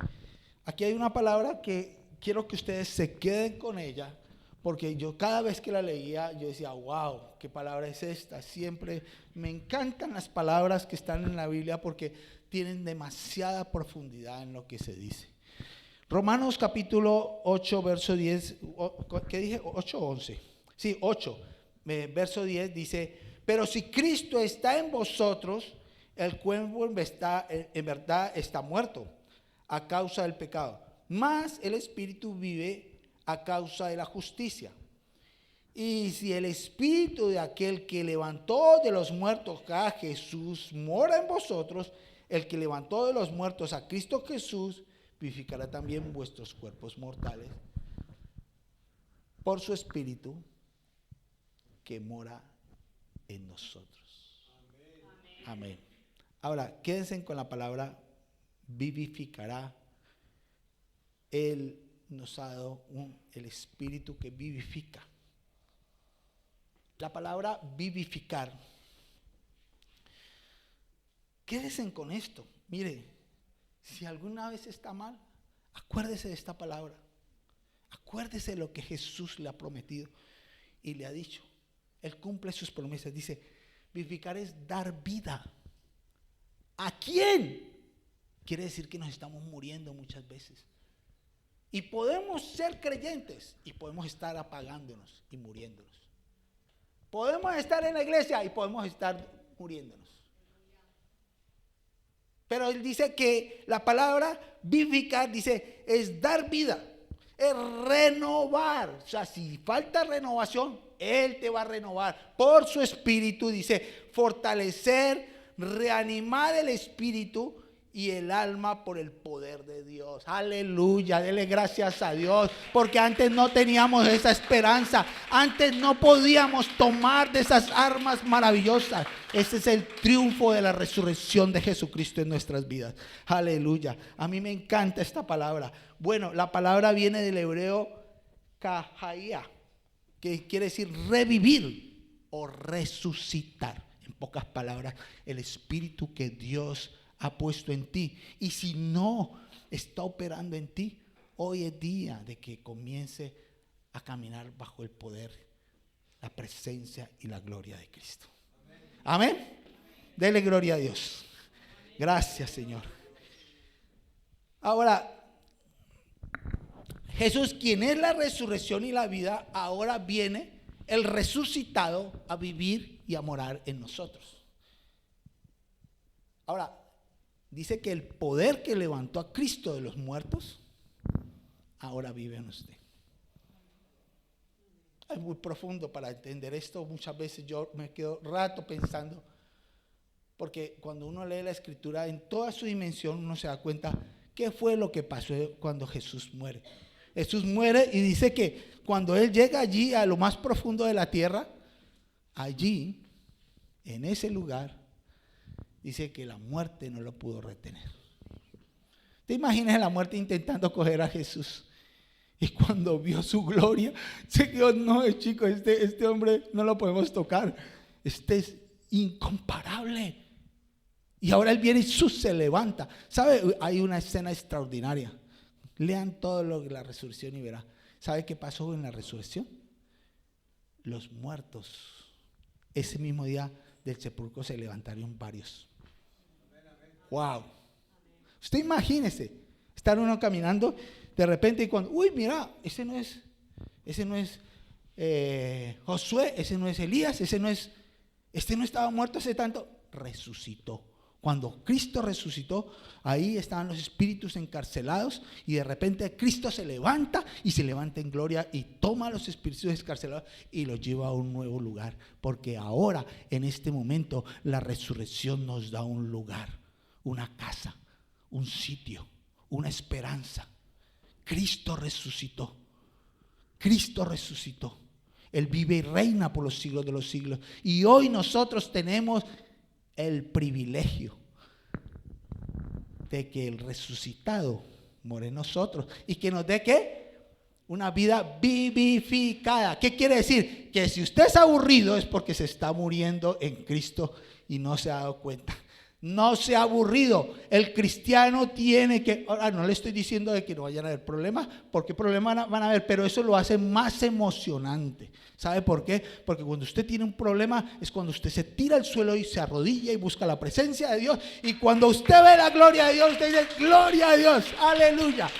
Aquí hay una palabra que quiero que ustedes se queden con ella, porque yo cada vez que la leía, yo decía, wow, ¿qué palabra es esta? Siempre me encantan las palabras que están en la Biblia porque tienen demasiada profundidad en lo que se dice. Romanos capítulo 8, verso 10, ¿qué dije? 8 o 11. Sí, 8, verso 10 dice, pero si Cristo está en vosotros, el cuerpo en verdad está muerto a causa del pecado, mas el Espíritu vive a causa de la justicia. Y si el Espíritu de aquel que levantó de los muertos a Jesús mora en vosotros, el que levantó de los muertos a Cristo Jesús vivificará también vuestros cuerpos mortales por su Espíritu que mora en nosotros. Amén. Ahora, quédense con la palabra vivificará. Él nos ha dado el Espíritu que vivifica. La palabra vivificar. Quédense con esto. Mire, si alguna vez está mal, acuérdese de esta palabra. Acuérdese de lo que Jesús le ha prometido y le ha dicho. Él cumple sus promesas. Dice, vivificar es dar vida. ¿A quién? Quiere decir que nos estamos muriendo muchas veces. Y podemos ser creyentes y podemos estar apagándonos y muriéndonos. Podemos estar en la iglesia y podemos estar muriéndonos. Pero él dice que la palabra vivificar, dice, es dar vida, es renovar. O sea, si falta renovación, Él te va a renovar por su Espíritu. Dice, fortalecer, reanimar el espíritu y el alma por el poder de Dios. Aleluya, dele gracias a Dios, porque antes no teníamos esa esperanza, antes no podíamos tomar de esas armas maravillosas. Ese es el triunfo de la resurrección de Jesucristo en nuestras vidas. Aleluya, a mí me encanta esta palabra. Bueno, la palabra viene del hebreo kahaia, que quiere decir revivir o resucitar. En pocas palabras, el espíritu que Dios ha puesto en ti. Y si no está operando en ti, hoy es día de que comience a caminar bajo el poder, la presencia y la gloria de Cristo. Amén. Dele gloria a Dios. Gracias, Señor. Ahora, Jesús, quien es la resurrección y la vida, ahora viene el resucitado a vivir y a morar en nosotros. Ahora, dice que el poder que levantó a Cristo de los muertos, ahora vive en usted. Es muy profundo para entender esto. Muchas veces yo me quedo rato pensando, porque cuando uno lee la Escritura en toda su dimensión, uno se da cuenta qué fue lo que pasó cuando Jesús muere. Jesús muere y dice que cuando Él llega allí a lo más profundo de la tierra, allí, en ese lugar, dice que la muerte no lo pudo retener. ¿Te imaginas la muerte intentando coger a Jesús? Y cuando vio su gloria, se quedó, no, chico, este hombre no lo podemos tocar. Este es incomparable. Y ahora Él viene y se levanta. ¿Sabe? Hay una escena extraordinaria. Lean todo lo de la resurrección y verá. ¿Sabe qué pasó en la resurrección? Los muertos, ese mismo día del sepulcro se levantaron varios. Wow. Usted imagínese estar uno caminando de repente y cuando, uy, mira, ese no es Josué, ese no es Elías, este no estaba muerto hace tanto, resucitó. Cuando Cristo resucitó, ahí estaban los espíritus encarcelados y de repente Cristo se levanta y se levanta en gloria y toma a los espíritus encarcelados y los lleva a un nuevo lugar, porque ahora en este momento la resurrección nos da un lugar, una casa, un sitio, una esperanza. Cristo resucitó. Cristo resucitó. Él vive y reina por los siglos de los siglos. Y hoy nosotros tenemos el privilegio de que el resucitado more en nosotros y que nos dé ¿qué? Una vida vivificada. ¿Qué quiere decir? Que si usted es aburrido es porque se está muriendo en Cristo y no se ha dado cuenta. No sea aburrido. El cristiano tiene que, ahora no le estoy diciendo de que no vayan a haber problemas, porque problemas van a haber, pero eso lo hace más emocionante. ¿Sabe por qué? Porque cuando usted tiene un problema es cuando usted se tira al suelo y se arrodilla y busca la presencia de Dios. Y cuando usted ve la gloria de Dios, usted dice, gloria a Dios, aleluya.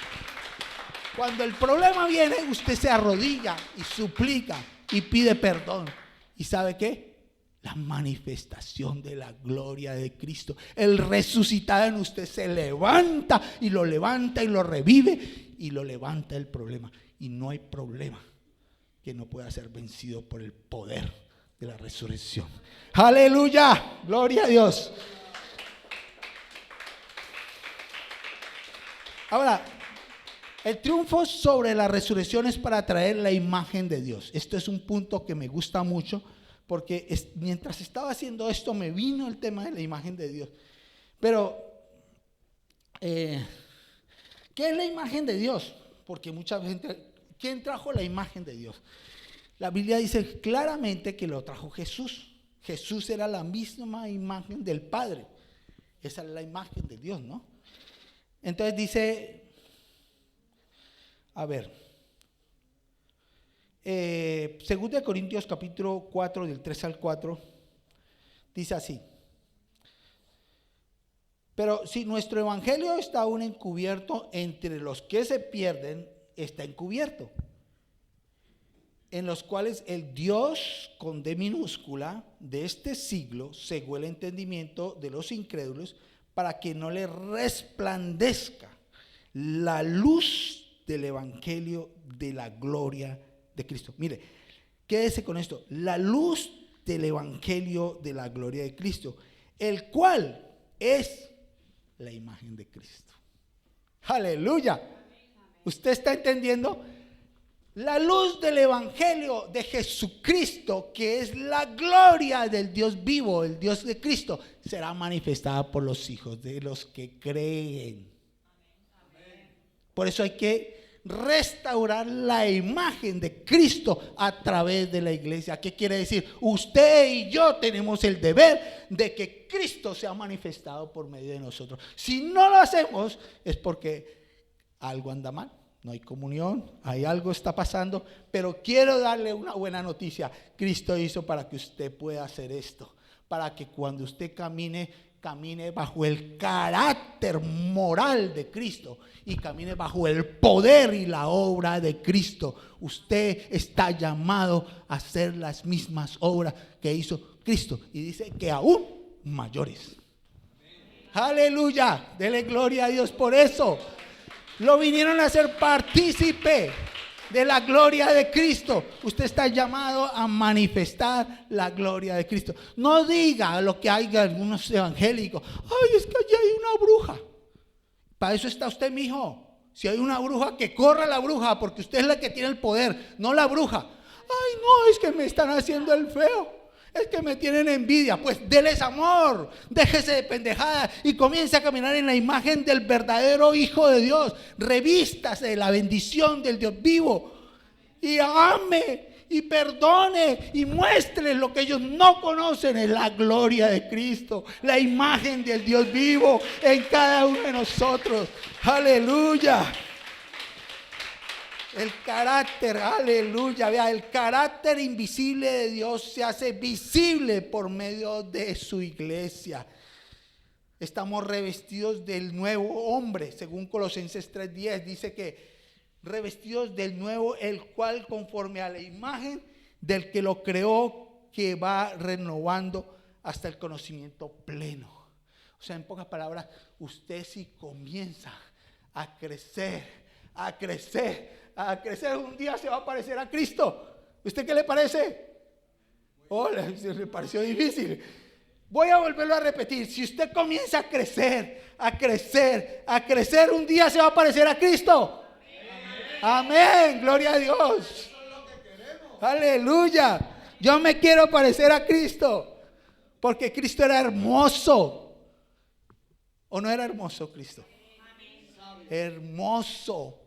Cuando el problema viene, usted se arrodilla y suplica y pide perdón. ¿Y sabe qué? La manifestación de la gloria de Cristo. El resucitado en usted se levanta y lo revive y lo levanta el problema. Y no hay problema que no pueda ser vencido por el poder de la resurrección. ¡Aleluya! ¡Gloria a Dios! Ahora, el triunfo sobre la resurrección es para traer la imagen de Dios. Esto es un punto que me gusta mucho, porque mientras estaba haciendo esto me vino el tema de la imagen de Dios. Pero, ¿qué es la imagen de Dios? Porque mucha gente, ¿quién trajo la imagen de Dios? La Biblia dice claramente que lo trajo Jesús. Jesús era la misma imagen del Padre. Esa es la imagen de Dios, ¿no? Entonces dice, a ver, 2 Corintios capítulo 4 del 3 al 4 dice así: pero si nuestro evangelio está aún encubierto, entre los que se pierden está encubierto, en los cuales el Dios con D minúscula de este siglo cegó el entendimiento de los incrédulos para que no le resplandezca la luz del evangelio de la gloria de Cristo. Mire, quédese con esto: la luz del evangelio de la gloria de Cristo, el cual es la imagen de Cristo. Aleluya. ¿Usted está entendiendo? La luz del evangelio de Jesucristo, que es la gloria del Dios vivo, el Dios de Cristo, será manifestada por los hijos de los que creen. Por eso hay que restaurar la imagen de Cristo a través de la iglesia. ¿Qué quiere decir? Usted y yo tenemos el deber de que Cristo sea manifestado por medio de nosotros. Si no lo hacemos es porque algo anda mal, no hay comunión, hay algo está pasando. Pero quiero darle una buena noticia. Cristo hizo para que usted pueda hacer esto, para que cuando usted camine bajo el carácter moral de Cristo y camine bajo el poder y la obra de Cristo. Usted está llamado a hacer las mismas obras que hizo Cristo, y dice que aún mayores. Aleluya, dele gloria a Dios por eso. Lo vinieron a hacer partícipe de la gloria de Cristo. Usted está llamado a manifestar la gloria de Cristo. No diga lo que hay algunos evangélicos: ay, es que allí hay una bruja. Para eso está usted, mijo. Si hay una bruja, que corra la bruja, porque usted es la que tiene el poder, no la bruja. Ay, no, es que me están haciendo el feo, es que me tienen envidia. Pues déles amor, déjese de pendejadas y comience a caminar en la imagen del verdadero Hijo de Dios. Revístase de la bendición del Dios vivo y ame y perdone y muestre lo que ellos no conocen: es la gloria de Cristo, la imagen del Dios vivo en cada uno de nosotros. Aleluya. El carácter, aleluya, vea, el carácter invisible de Dios se hace visible por medio de su iglesia. Estamos revestidos del nuevo hombre, según Colosenses 3:10, dice que revestidos del nuevo, el cual conforme a la imagen del que lo creó, que va renovando hasta el conocimiento pleno. O sea, en pocas palabras, usted si comienza a crecer, un día se va a parecer a Cristo. ¿Usted qué le parece? Oh, le pareció difícil. Voy a volverlo a repetir: si usted comienza a crecer, un día se va a parecer a Cristo. Amén, gloria a Dios. aleluya. Yo me quiero parecer a Cristo, porque Cristo era hermoso. ¿O no era hermoso Cristo? Hermoso,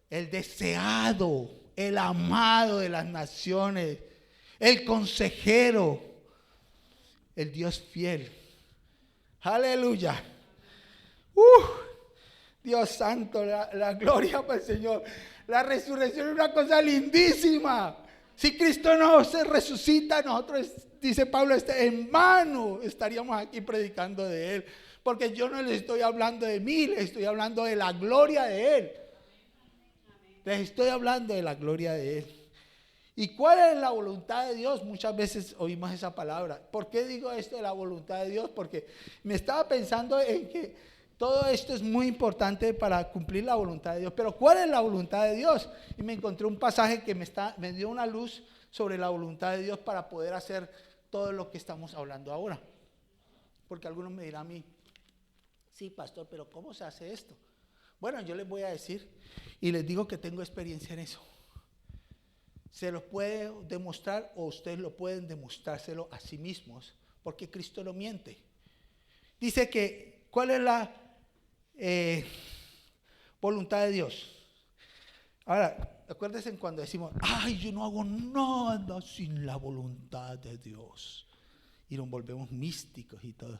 el deseado, el amado de las naciones, el consejero, el Dios fiel. Aleluya. Dios santo, la gloria para el Señor. La resurrección es una cosa lindísima. Si Cristo no se resucita, nosotros, dice Pablo, en vano estaríamos aquí predicando de Él. Porque yo no les estoy hablando de mí, les estoy hablando de la gloria de Él. Les estoy hablando de la gloria de Él. ¿Y cuál es la voluntad de Dios? Muchas veces oímos esa palabra. ¿Por qué digo esto de la voluntad de Dios? Porque me estaba pensando en que todo esto es muy importante para cumplir la voluntad de Dios. Pero ¿cuál es la voluntad de Dios? Y me encontré un pasaje que me dio una luz sobre la voluntad de Dios para poder hacer todo lo que estamos hablando ahora. Porque algunos me dirán a mí, sí, pastor, pero ¿cómo se hace esto? Bueno, yo les voy a decir y les digo que tengo experiencia en eso. Se los puede demostrar o ustedes lo pueden demostrárselo a sí mismos, porque Cristo no miente. Dice que, ¿cuál es la voluntad de Dios? Ahora, acuérdense cuando decimos, ay, yo no hago nada sin la voluntad de Dios. Y nos volvemos místicos y todo.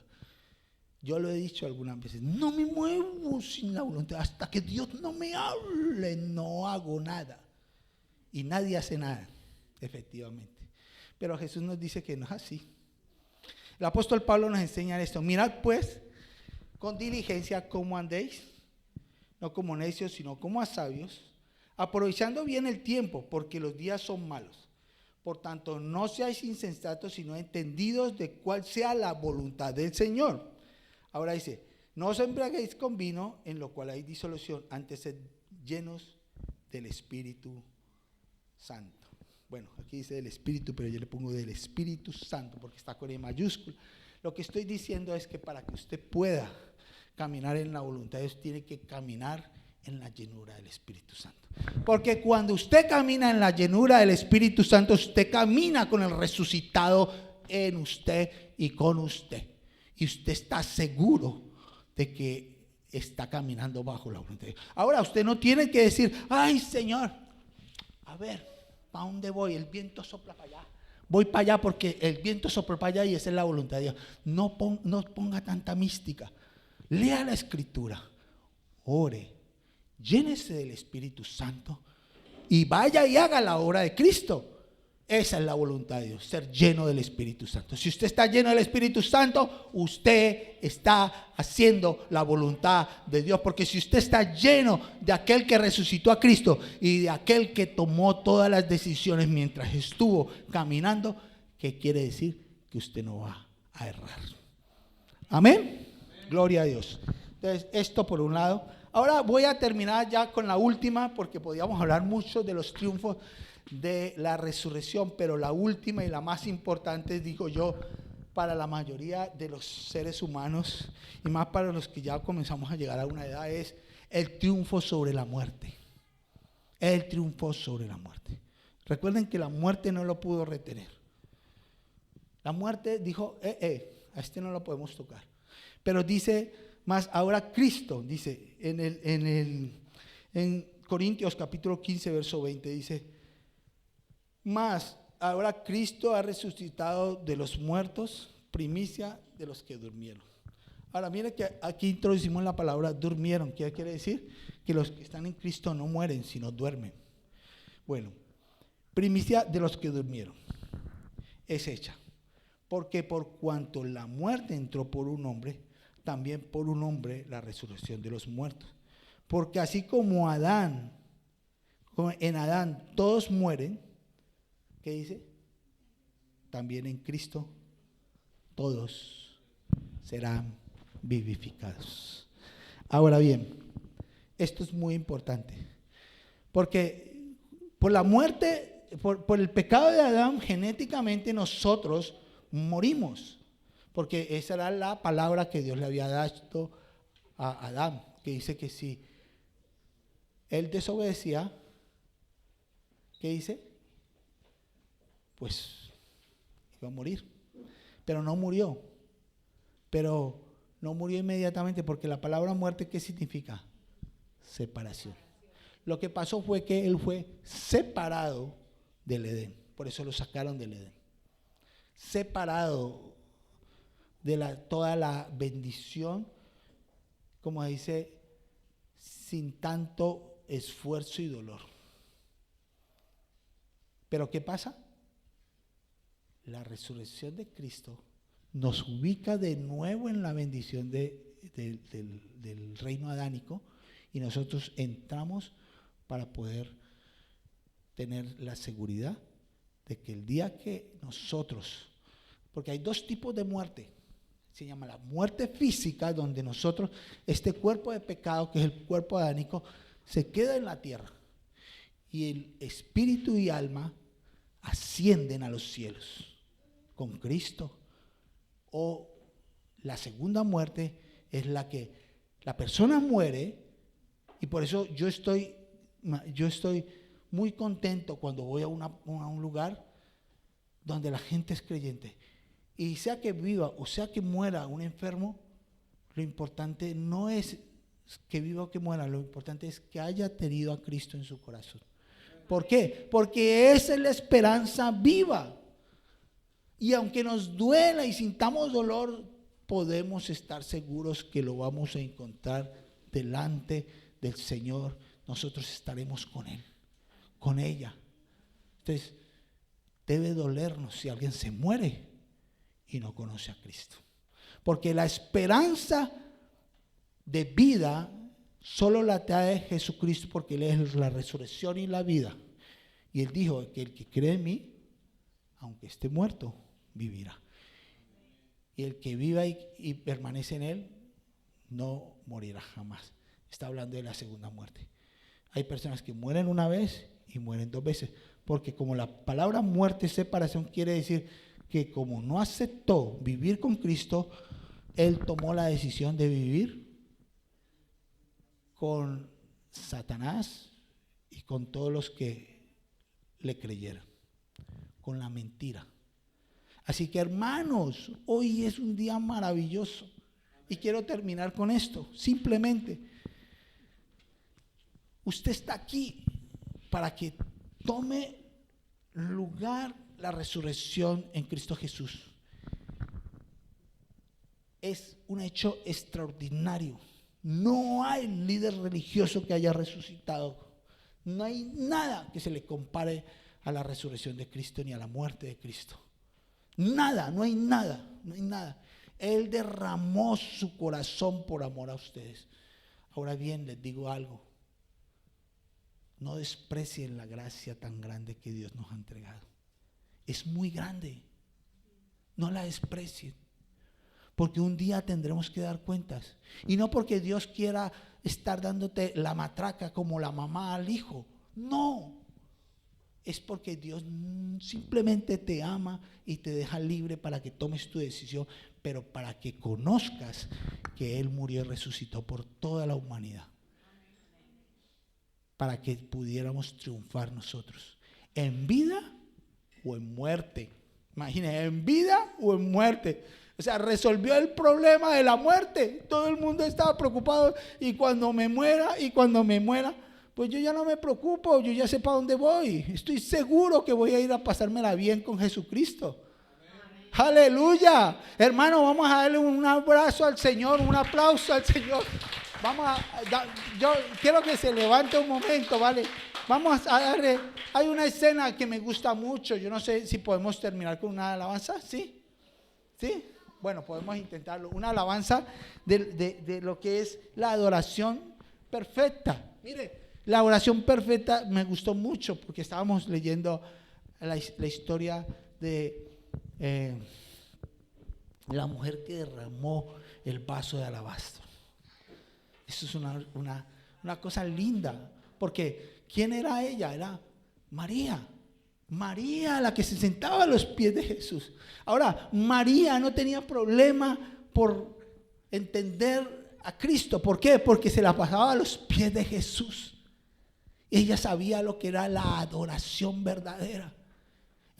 Yo lo he dicho algunas veces, no me muevo sin la voluntad, hasta que Dios no me hable, no hago nada. Y nadie hace nada, efectivamente. Pero Jesús nos dice que no es así. El apóstol Pablo nos enseña esto. Mirad pues con diligencia cómo andéis, no como necios, sino como a sabios, aprovechando bien el tiempo, porque los días son malos. Por tanto, no seáis insensatos, sino entendidos de cuál sea la voluntad del Señor. Ahora dice, no os embriaguéis con vino, en lo cual hay disolución, antes sed llenos del Espíritu Santo. Bueno, aquí dice del Espíritu, pero yo le pongo del Espíritu Santo, porque está con E mayúscula. Lo que estoy diciendo es que para que usted pueda caminar en la voluntad de Dios, tiene que caminar en la llenura del Espíritu Santo. Porque cuando usted camina en la llenura del Espíritu Santo, usted camina con el resucitado en usted y con usted. Y usted está seguro de que está caminando bajo la voluntad de Dios. Ahora, usted no tiene que decir, ay, Señor, a ver, ¿para dónde voy? El viento sopla para allá. Voy para allá porque el viento sopla para allá y esa es la voluntad de Dios. No ponga tanta mística. Lea la Escritura, ore, llénese del Espíritu Santo y vaya y haga la obra de Cristo. Esa es la voluntad de Dios, ser lleno del Espíritu Santo. Si usted está lleno del Espíritu Santo, usted está haciendo la voluntad de Dios. Porque si usted está lleno de aquel que resucitó a Cristo y de aquel que tomó todas las decisiones mientras estuvo caminando, ¿qué quiere decir? Que usted no va a errar. Amén. Gloria a Dios. Entonces, esto por un lado. Ahora voy a terminar ya con la última, porque podíamos hablar mucho de los triunfos de la resurrección, pero la última y la más importante, digo yo, para la mayoría de los seres humanos y más para los que ya comenzamos a llegar a una edad, es el triunfo sobre la muerte. El triunfo sobre la muerte. Recuerden que la muerte no lo pudo retener. La muerte dijo, a este no lo podemos tocar. Pero dice más, ahora Cristo, dice en Corintios capítulo 15, verso 20, dice, más ahora Cristo ha resucitado de los muertos, primicia de los que durmieron. Ahora mire que aquí introducimos la palabra durmieron. ¿Qué quiere decir? Que los que están en Cristo no mueren, sino duermen. Bueno, primicia de los que durmieron es hecha. Porque por cuanto la muerte entró por un hombre, también por un hombre la resurrección de los muertos. Porque así como en Adán todos mueren, ¿qué dice? También en Cristo todos serán vivificados. Ahora bien, esto es muy importante, porque por la muerte, por el pecado de Adán, genéticamente nosotros morimos, porque esa era la palabra que Dios le había dado a Adán, que dice que si él desobedecía, ¿qué dice? pues iba a morir. Pero no murió. Pero no murió inmediatamente, porque la palabra muerte, ¿qué significa? Separación. Lo que pasó fue que él fue separado del Edén. Por eso lo sacaron del Edén. Separado de toda la bendición, como dice, sin tanto esfuerzo y dolor. Pero ¿qué pasa? La resurrección de Cristo nos ubica de nuevo en la bendición del reino adánico, y nosotros entramos para poder tener la seguridad de que el día que nosotros, porque hay dos tipos de muerte, se llama la muerte física, donde nosotros, este cuerpo de pecado, que es el cuerpo adánico, se queda en la tierra, y el espíritu y alma ascienden a los cielos con Cristo. O la segunda muerte es la que la persona muere, y por eso yo estoy muy contento cuando voy a un lugar donde la gente es creyente. Y sea que viva o sea que muera un enfermo, lo importante no es que viva o que muera, lo importante es que haya tenido a Cristo en su corazón. ¿Por qué? Porque esa es la esperanza viva. Y aunque nos duela y sintamos dolor, podemos estar seguros que lo vamos a encontrar delante del Señor. Nosotros estaremos con Él, con ella. Entonces, debe dolernos si alguien se muere y no conoce a Cristo. Porque la esperanza de vida solo la trae Jesucristo, porque Él es la resurrección y la vida. Y Él dijo que el que cree en mí, aunque esté muerto, vivirá. Y el que viva y permanece en Él, no morirá jamás. Está hablando de la segunda muerte. Hay personas que mueren una vez y mueren dos veces, porque como la palabra muerte, separación, quiere decir que como no aceptó vivir con Cristo, él tomó la decisión de vivir con Satanás y con todos los que le creyeron, con la mentira. Así que, hermanos, hoy es un día maravilloso y quiero terminar con esto. Simplemente, usted está aquí para que tome lugar la resurrección en Cristo Jesús. Es un hecho extraordinario. No hay líder religioso que haya resucitado. No hay nada que se le compare a la resurrección de Cristo ni a la muerte de Cristo. Nada, no hay nada, no hay nada. Él derramó su corazón por amor a ustedes. Ahora bien, les digo algo. No desprecien la gracia tan grande que Dios nos ha entregado. Es muy grande. No la desprecien. Porque un día tendremos que dar cuentas. Y no porque Dios quiera estar dándote la matraca como la mamá al hijo. No. Es porque Dios simplemente te ama y te deja libre para que tomes tu decisión, pero para que conozcas que Él murió y resucitó por toda la humanidad. Para que pudiéramos triunfar nosotros. En vida o en muerte. Imagínense, en vida o en muerte. O sea, resolvió el problema de la muerte. Todo el mundo estaba preocupado. Y cuando me muera, pues yo ya no me preocupo. Yo ya sé para dónde voy. Estoy seguro que voy a ir a pasármela bien con Jesucristo. Amén. Aleluya. Hermano, vamos a darle un abrazo al Señor, un aplauso al Señor. Yo quiero que se levante un momento, ¿vale? Vamos a darle. Hay una escena que me gusta mucho. Yo no sé si podemos terminar con una alabanza. ¿Sí? ¿Sí? Bueno, podemos intentarlo. Una alabanza de lo que es la adoración perfecta. Mire, la oración perfecta me gustó mucho porque estábamos leyendo la historia de la mujer que derramó el vaso de alabastro. Eso es una cosa linda, porque ¿quién era ella? Era María. María, la que se sentaba a los pies de Jesús. Ahora, María no tenía problema por entender a Cristo. ¿Por qué? Porque se la pasaba a los pies de Jesús. Ella sabía lo que era la adoración verdadera.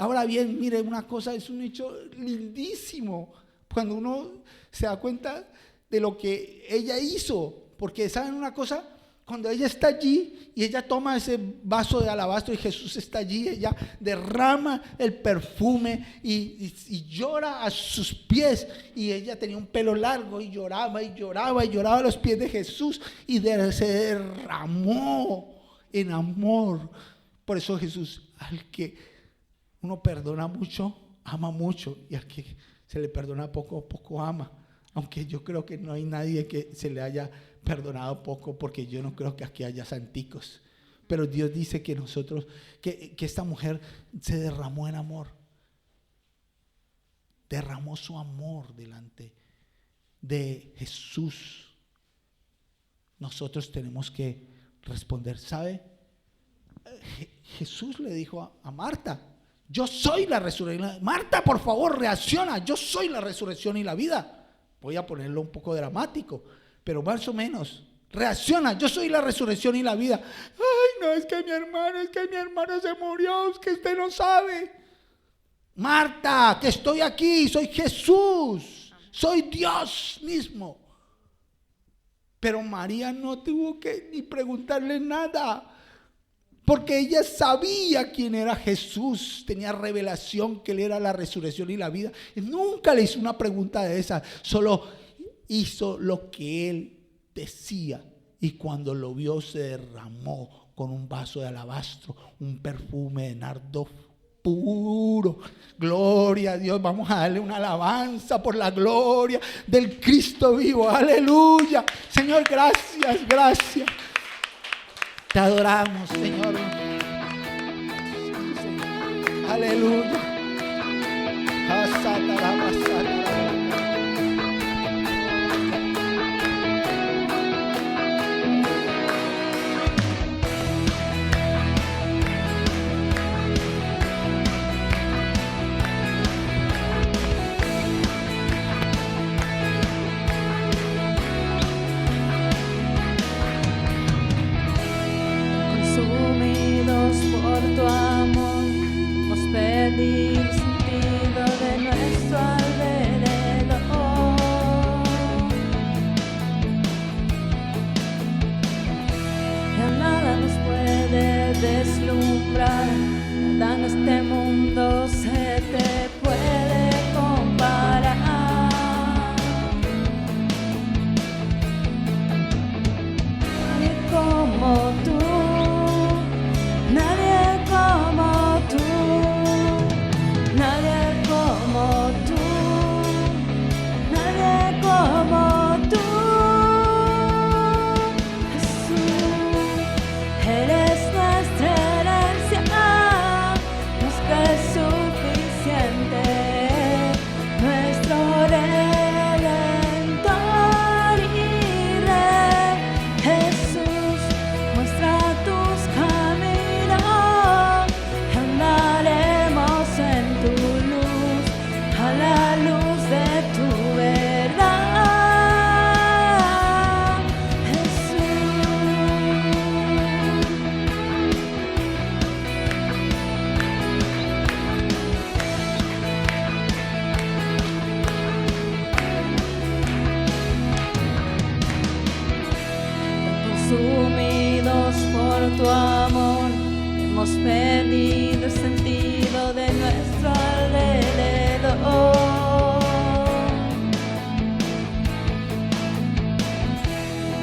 Ahora bien, mire, una cosa, es un hecho lindísimo cuando uno se da cuenta de lo que ella hizo. Porque, ¿saben una cosa? Cuando ella está allí y ella toma ese vaso de alabastro y Jesús está allí, ella derrama el perfume y llora a sus pies. Y ella tenía un pelo largo y lloraba y lloraba y lloraba a los pies de Jesús y se derramó en amor. Por eso Jesús, al que uno perdona mucho, ama mucho, y al que se le perdona poco, poco ama. Aunque yo creo que no hay nadie que se le haya perdonado poco, porque yo no creo que aquí haya santicos. Pero Dios dice que nosotros, que esta mujer se derramó en amor. Derramó su amor delante de Jesús. Nosotros tenemos que responder. ¿Sabe? Jesús le dijo a Marta: yo soy la resurrección. Marta, por favor, reacciona. Yo soy la resurrección y la vida. Voy a ponerlo un poco dramático, pero más o menos. Reacciona, yo soy la resurrección y la vida. Ay, no, es que mi hermano se murió, es que usted no sabe. Marta, que estoy aquí, soy Jesús, soy Dios mismo. Pero María no tuvo que ni preguntarle nada, porque ella sabía quién era Jesús, tenía revelación que Él era la resurrección y la vida. Y nunca le hizo una pregunta de esa, solo hizo lo que Él decía. Y cuando lo vio, se derramó con un vaso de alabastro, un perfume de nardo puro. Gloria a Dios, vamos a darle una alabanza por la gloria del Cristo vivo. Aleluya. Señor, gracias, gracias. Te adoramos, Señor. Aleluya. Consumidos por tu amor, hemos perdido el sentido de nuestro alrededor. Ya nada nos puede deslumbrar, nada en este mundo se te puede comparar. Nadie como tú. Nadie como tú, nadie como tú, nadie como tú. Jesús, eres nuestra herencia, más que suficiente, nuestro Redentor y Rey. Jesús, muestra tus caminos, andaremos en tu luz, a la luz de tu verdad. Jesús. Consumidos por tu amor, hemos perdido el sentido de nuestro alrededor.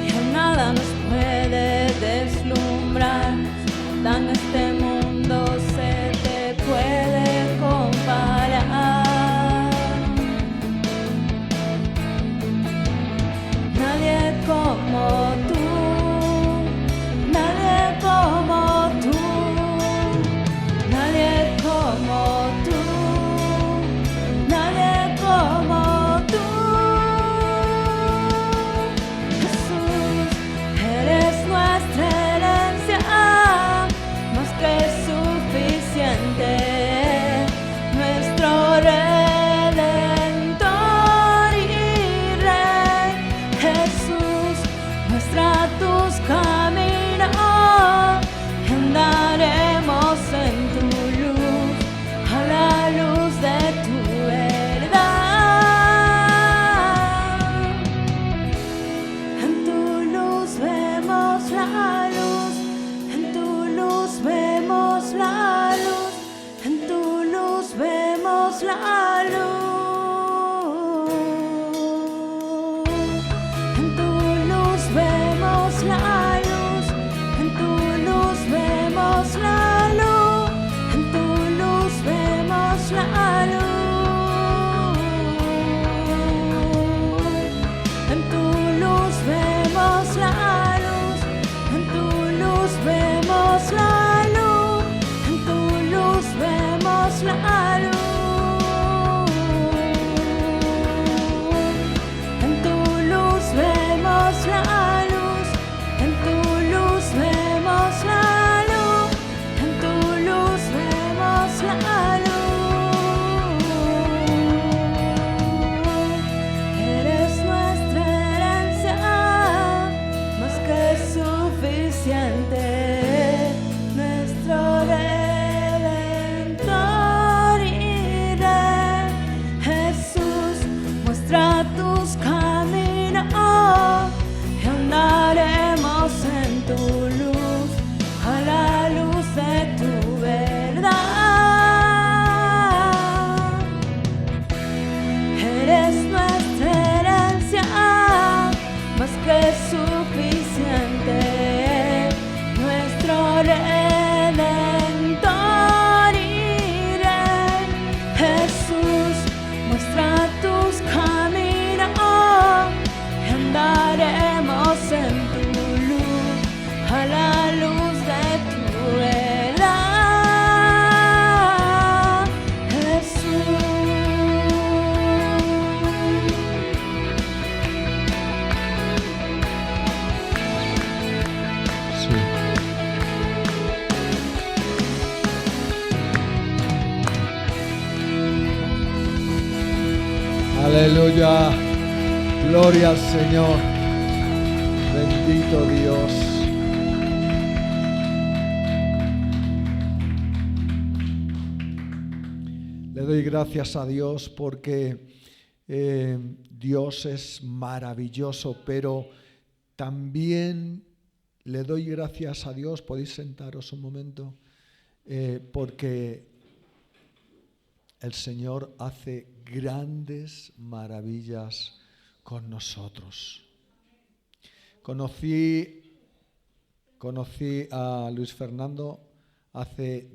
Ya nada nos puede deslumbrar, nada en este mundo se te puede comparar. Nadie como tú. Nadie como tú, nadie muestra tus caminos y andaremos en tu luz, a la luz de tu verdad. Eres nuestra herencia, más que suficiente, nuestro Redentor y Rey. Jesús, muestra tus caminos y andaremos en tu luz, a la luz de tu verdad. Jesús. Sí. Aleluya. Gloria al Señor. Bendito Dios. Le doy gracias a Dios porque Dios es maravilloso, pero también le doy gracias a Dios, podéis sentaros un momento, porque el Señor hace grandes maravillas con nosotros. Conocí a Luis Fernando hace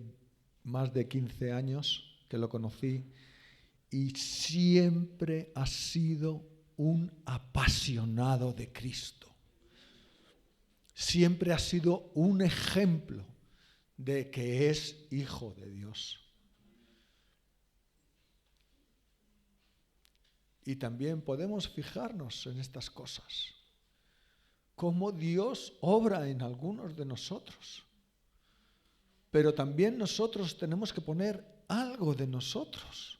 más de 15 años que lo conocí y siempre ha sido un apasionado de Cristo. Siempre ha sido un ejemplo de que es hijo de Dios. Y también podemos fijarnos en estas cosas, cómo Dios obra en algunos de nosotros. Pero también nosotros tenemos que poner algo de nosotros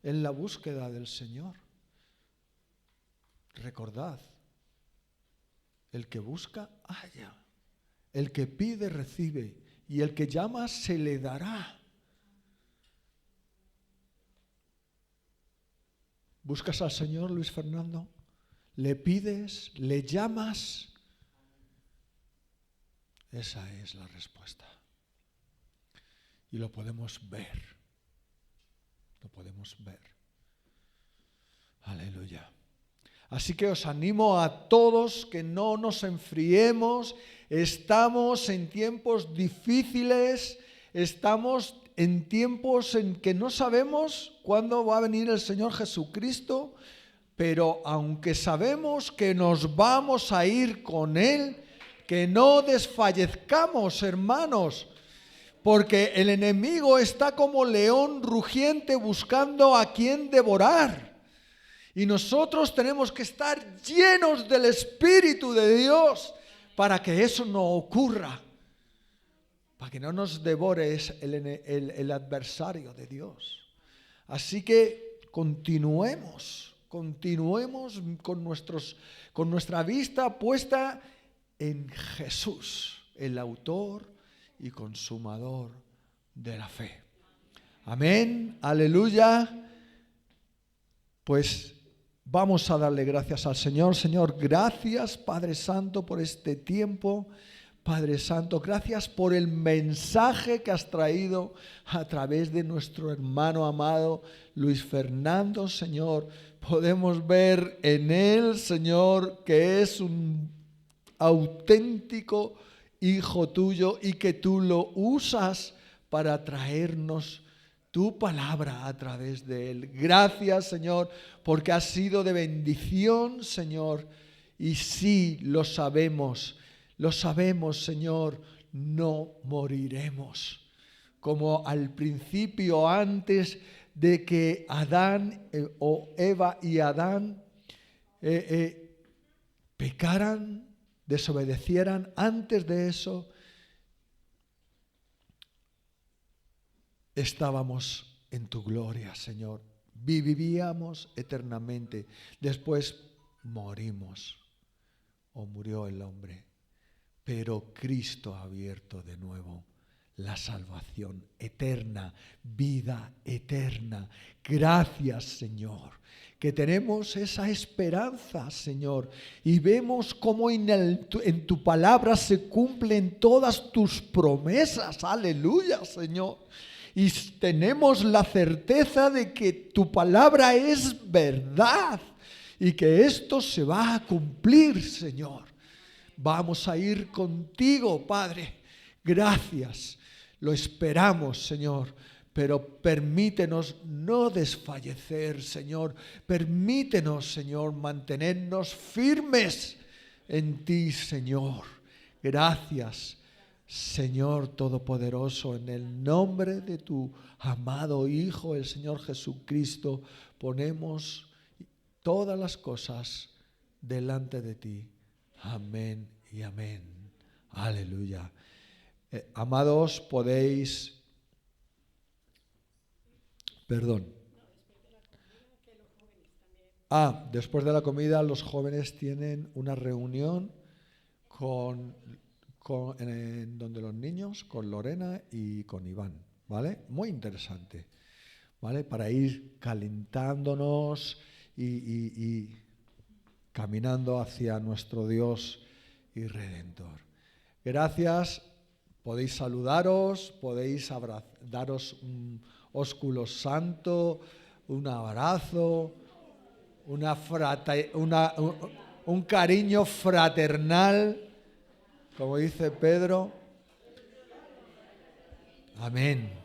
en la búsqueda del Señor. Recordad, el que busca, halla. El que pide, recibe. Y el que llama, se le dará. ¿Buscas al Señor, Luis Fernando? ¿Le pides? ¿Le llamas? Esa es la respuesta. Y lo podemos ver. Lo podemos ver. Aleluya. Así que os animo a todos que no nos enfriemos. Estamos en tiempos difíciles. Estamos en tiempos en que no sabemos cuándo va a venir el Señor Jesucristo. Pero aunque sabemos que nos vamos a ir con Él, que no desfallezcamos, hermanos. Porque el enemigo está como león rugiente buscando a quien devorar. Y nosotros tenemos que estar llenos del Espíritu de Dios para que eso no ocurra. Para que no nos devore el adversario de Dios. Así que continuemos con nuestra vista puesta en Jesús, el autor y consumador de la fe. Amén, aleluya. Pues vamos a darle gracias al Señor. Señor, gracias, Padre Santo, por este tiempo. Padre Santo, gracias por el mensaje que has traído a través de nuestro hermano amado Luis Fernando, Señor. Podemos ver en él, Señor, que es un auténtico hijo tuyo y que tú lo usas para traernos tu palabra a través de él. Gracias, Señor, porque ha sido de bendición, Señor. Y sí, lo sabemos, Señor, no moriremos. Como al principio, antes de que Adán o Eva y Adán pecaran, desobedecieran, antes de eso estábamos en tu gloria, Señor. Vivíamos eternamente. Después morimos, o murió el hombre. Pero Cristo ha abierto de nuevo la salvación eterna, vida eterna. Gracias, Señor, que tenemos esa esperanza, Señor, y vemos cómo en tu palabra se cumplen todas tus promesas. Aleluya, Señor. Y tenemos la certeza de que tu palabra es verdad y que esto se va a cumplir, Señor. Vamos a ir contigo, Padre. Gracias. Lo esperamos, Señor. Pero permítenos no desfallecer, Señor. Permítenos, Señor, mantenernos firmes en ti, Señor. Gracias, Señor Todopoderoso. En el nombre de tu amado Hijo, el Señor Jesucristo, ponemos todas las cosas delante de ti. Amén y amén. Aleluya. Amados, podéis... Perdón. Después de la comida los jóvenes tienen una reunión donde los niños, con Lorena y con Iván, ¿vale? Muy interesante, ¿vale? Para ir calentándonos y caminando hacia nuestro Dios y Redentor. Gracias, podéis saludaros, podéis daros un ósculo santo, un abrazo, un cariño fraternal, como dice Pedro. Amén.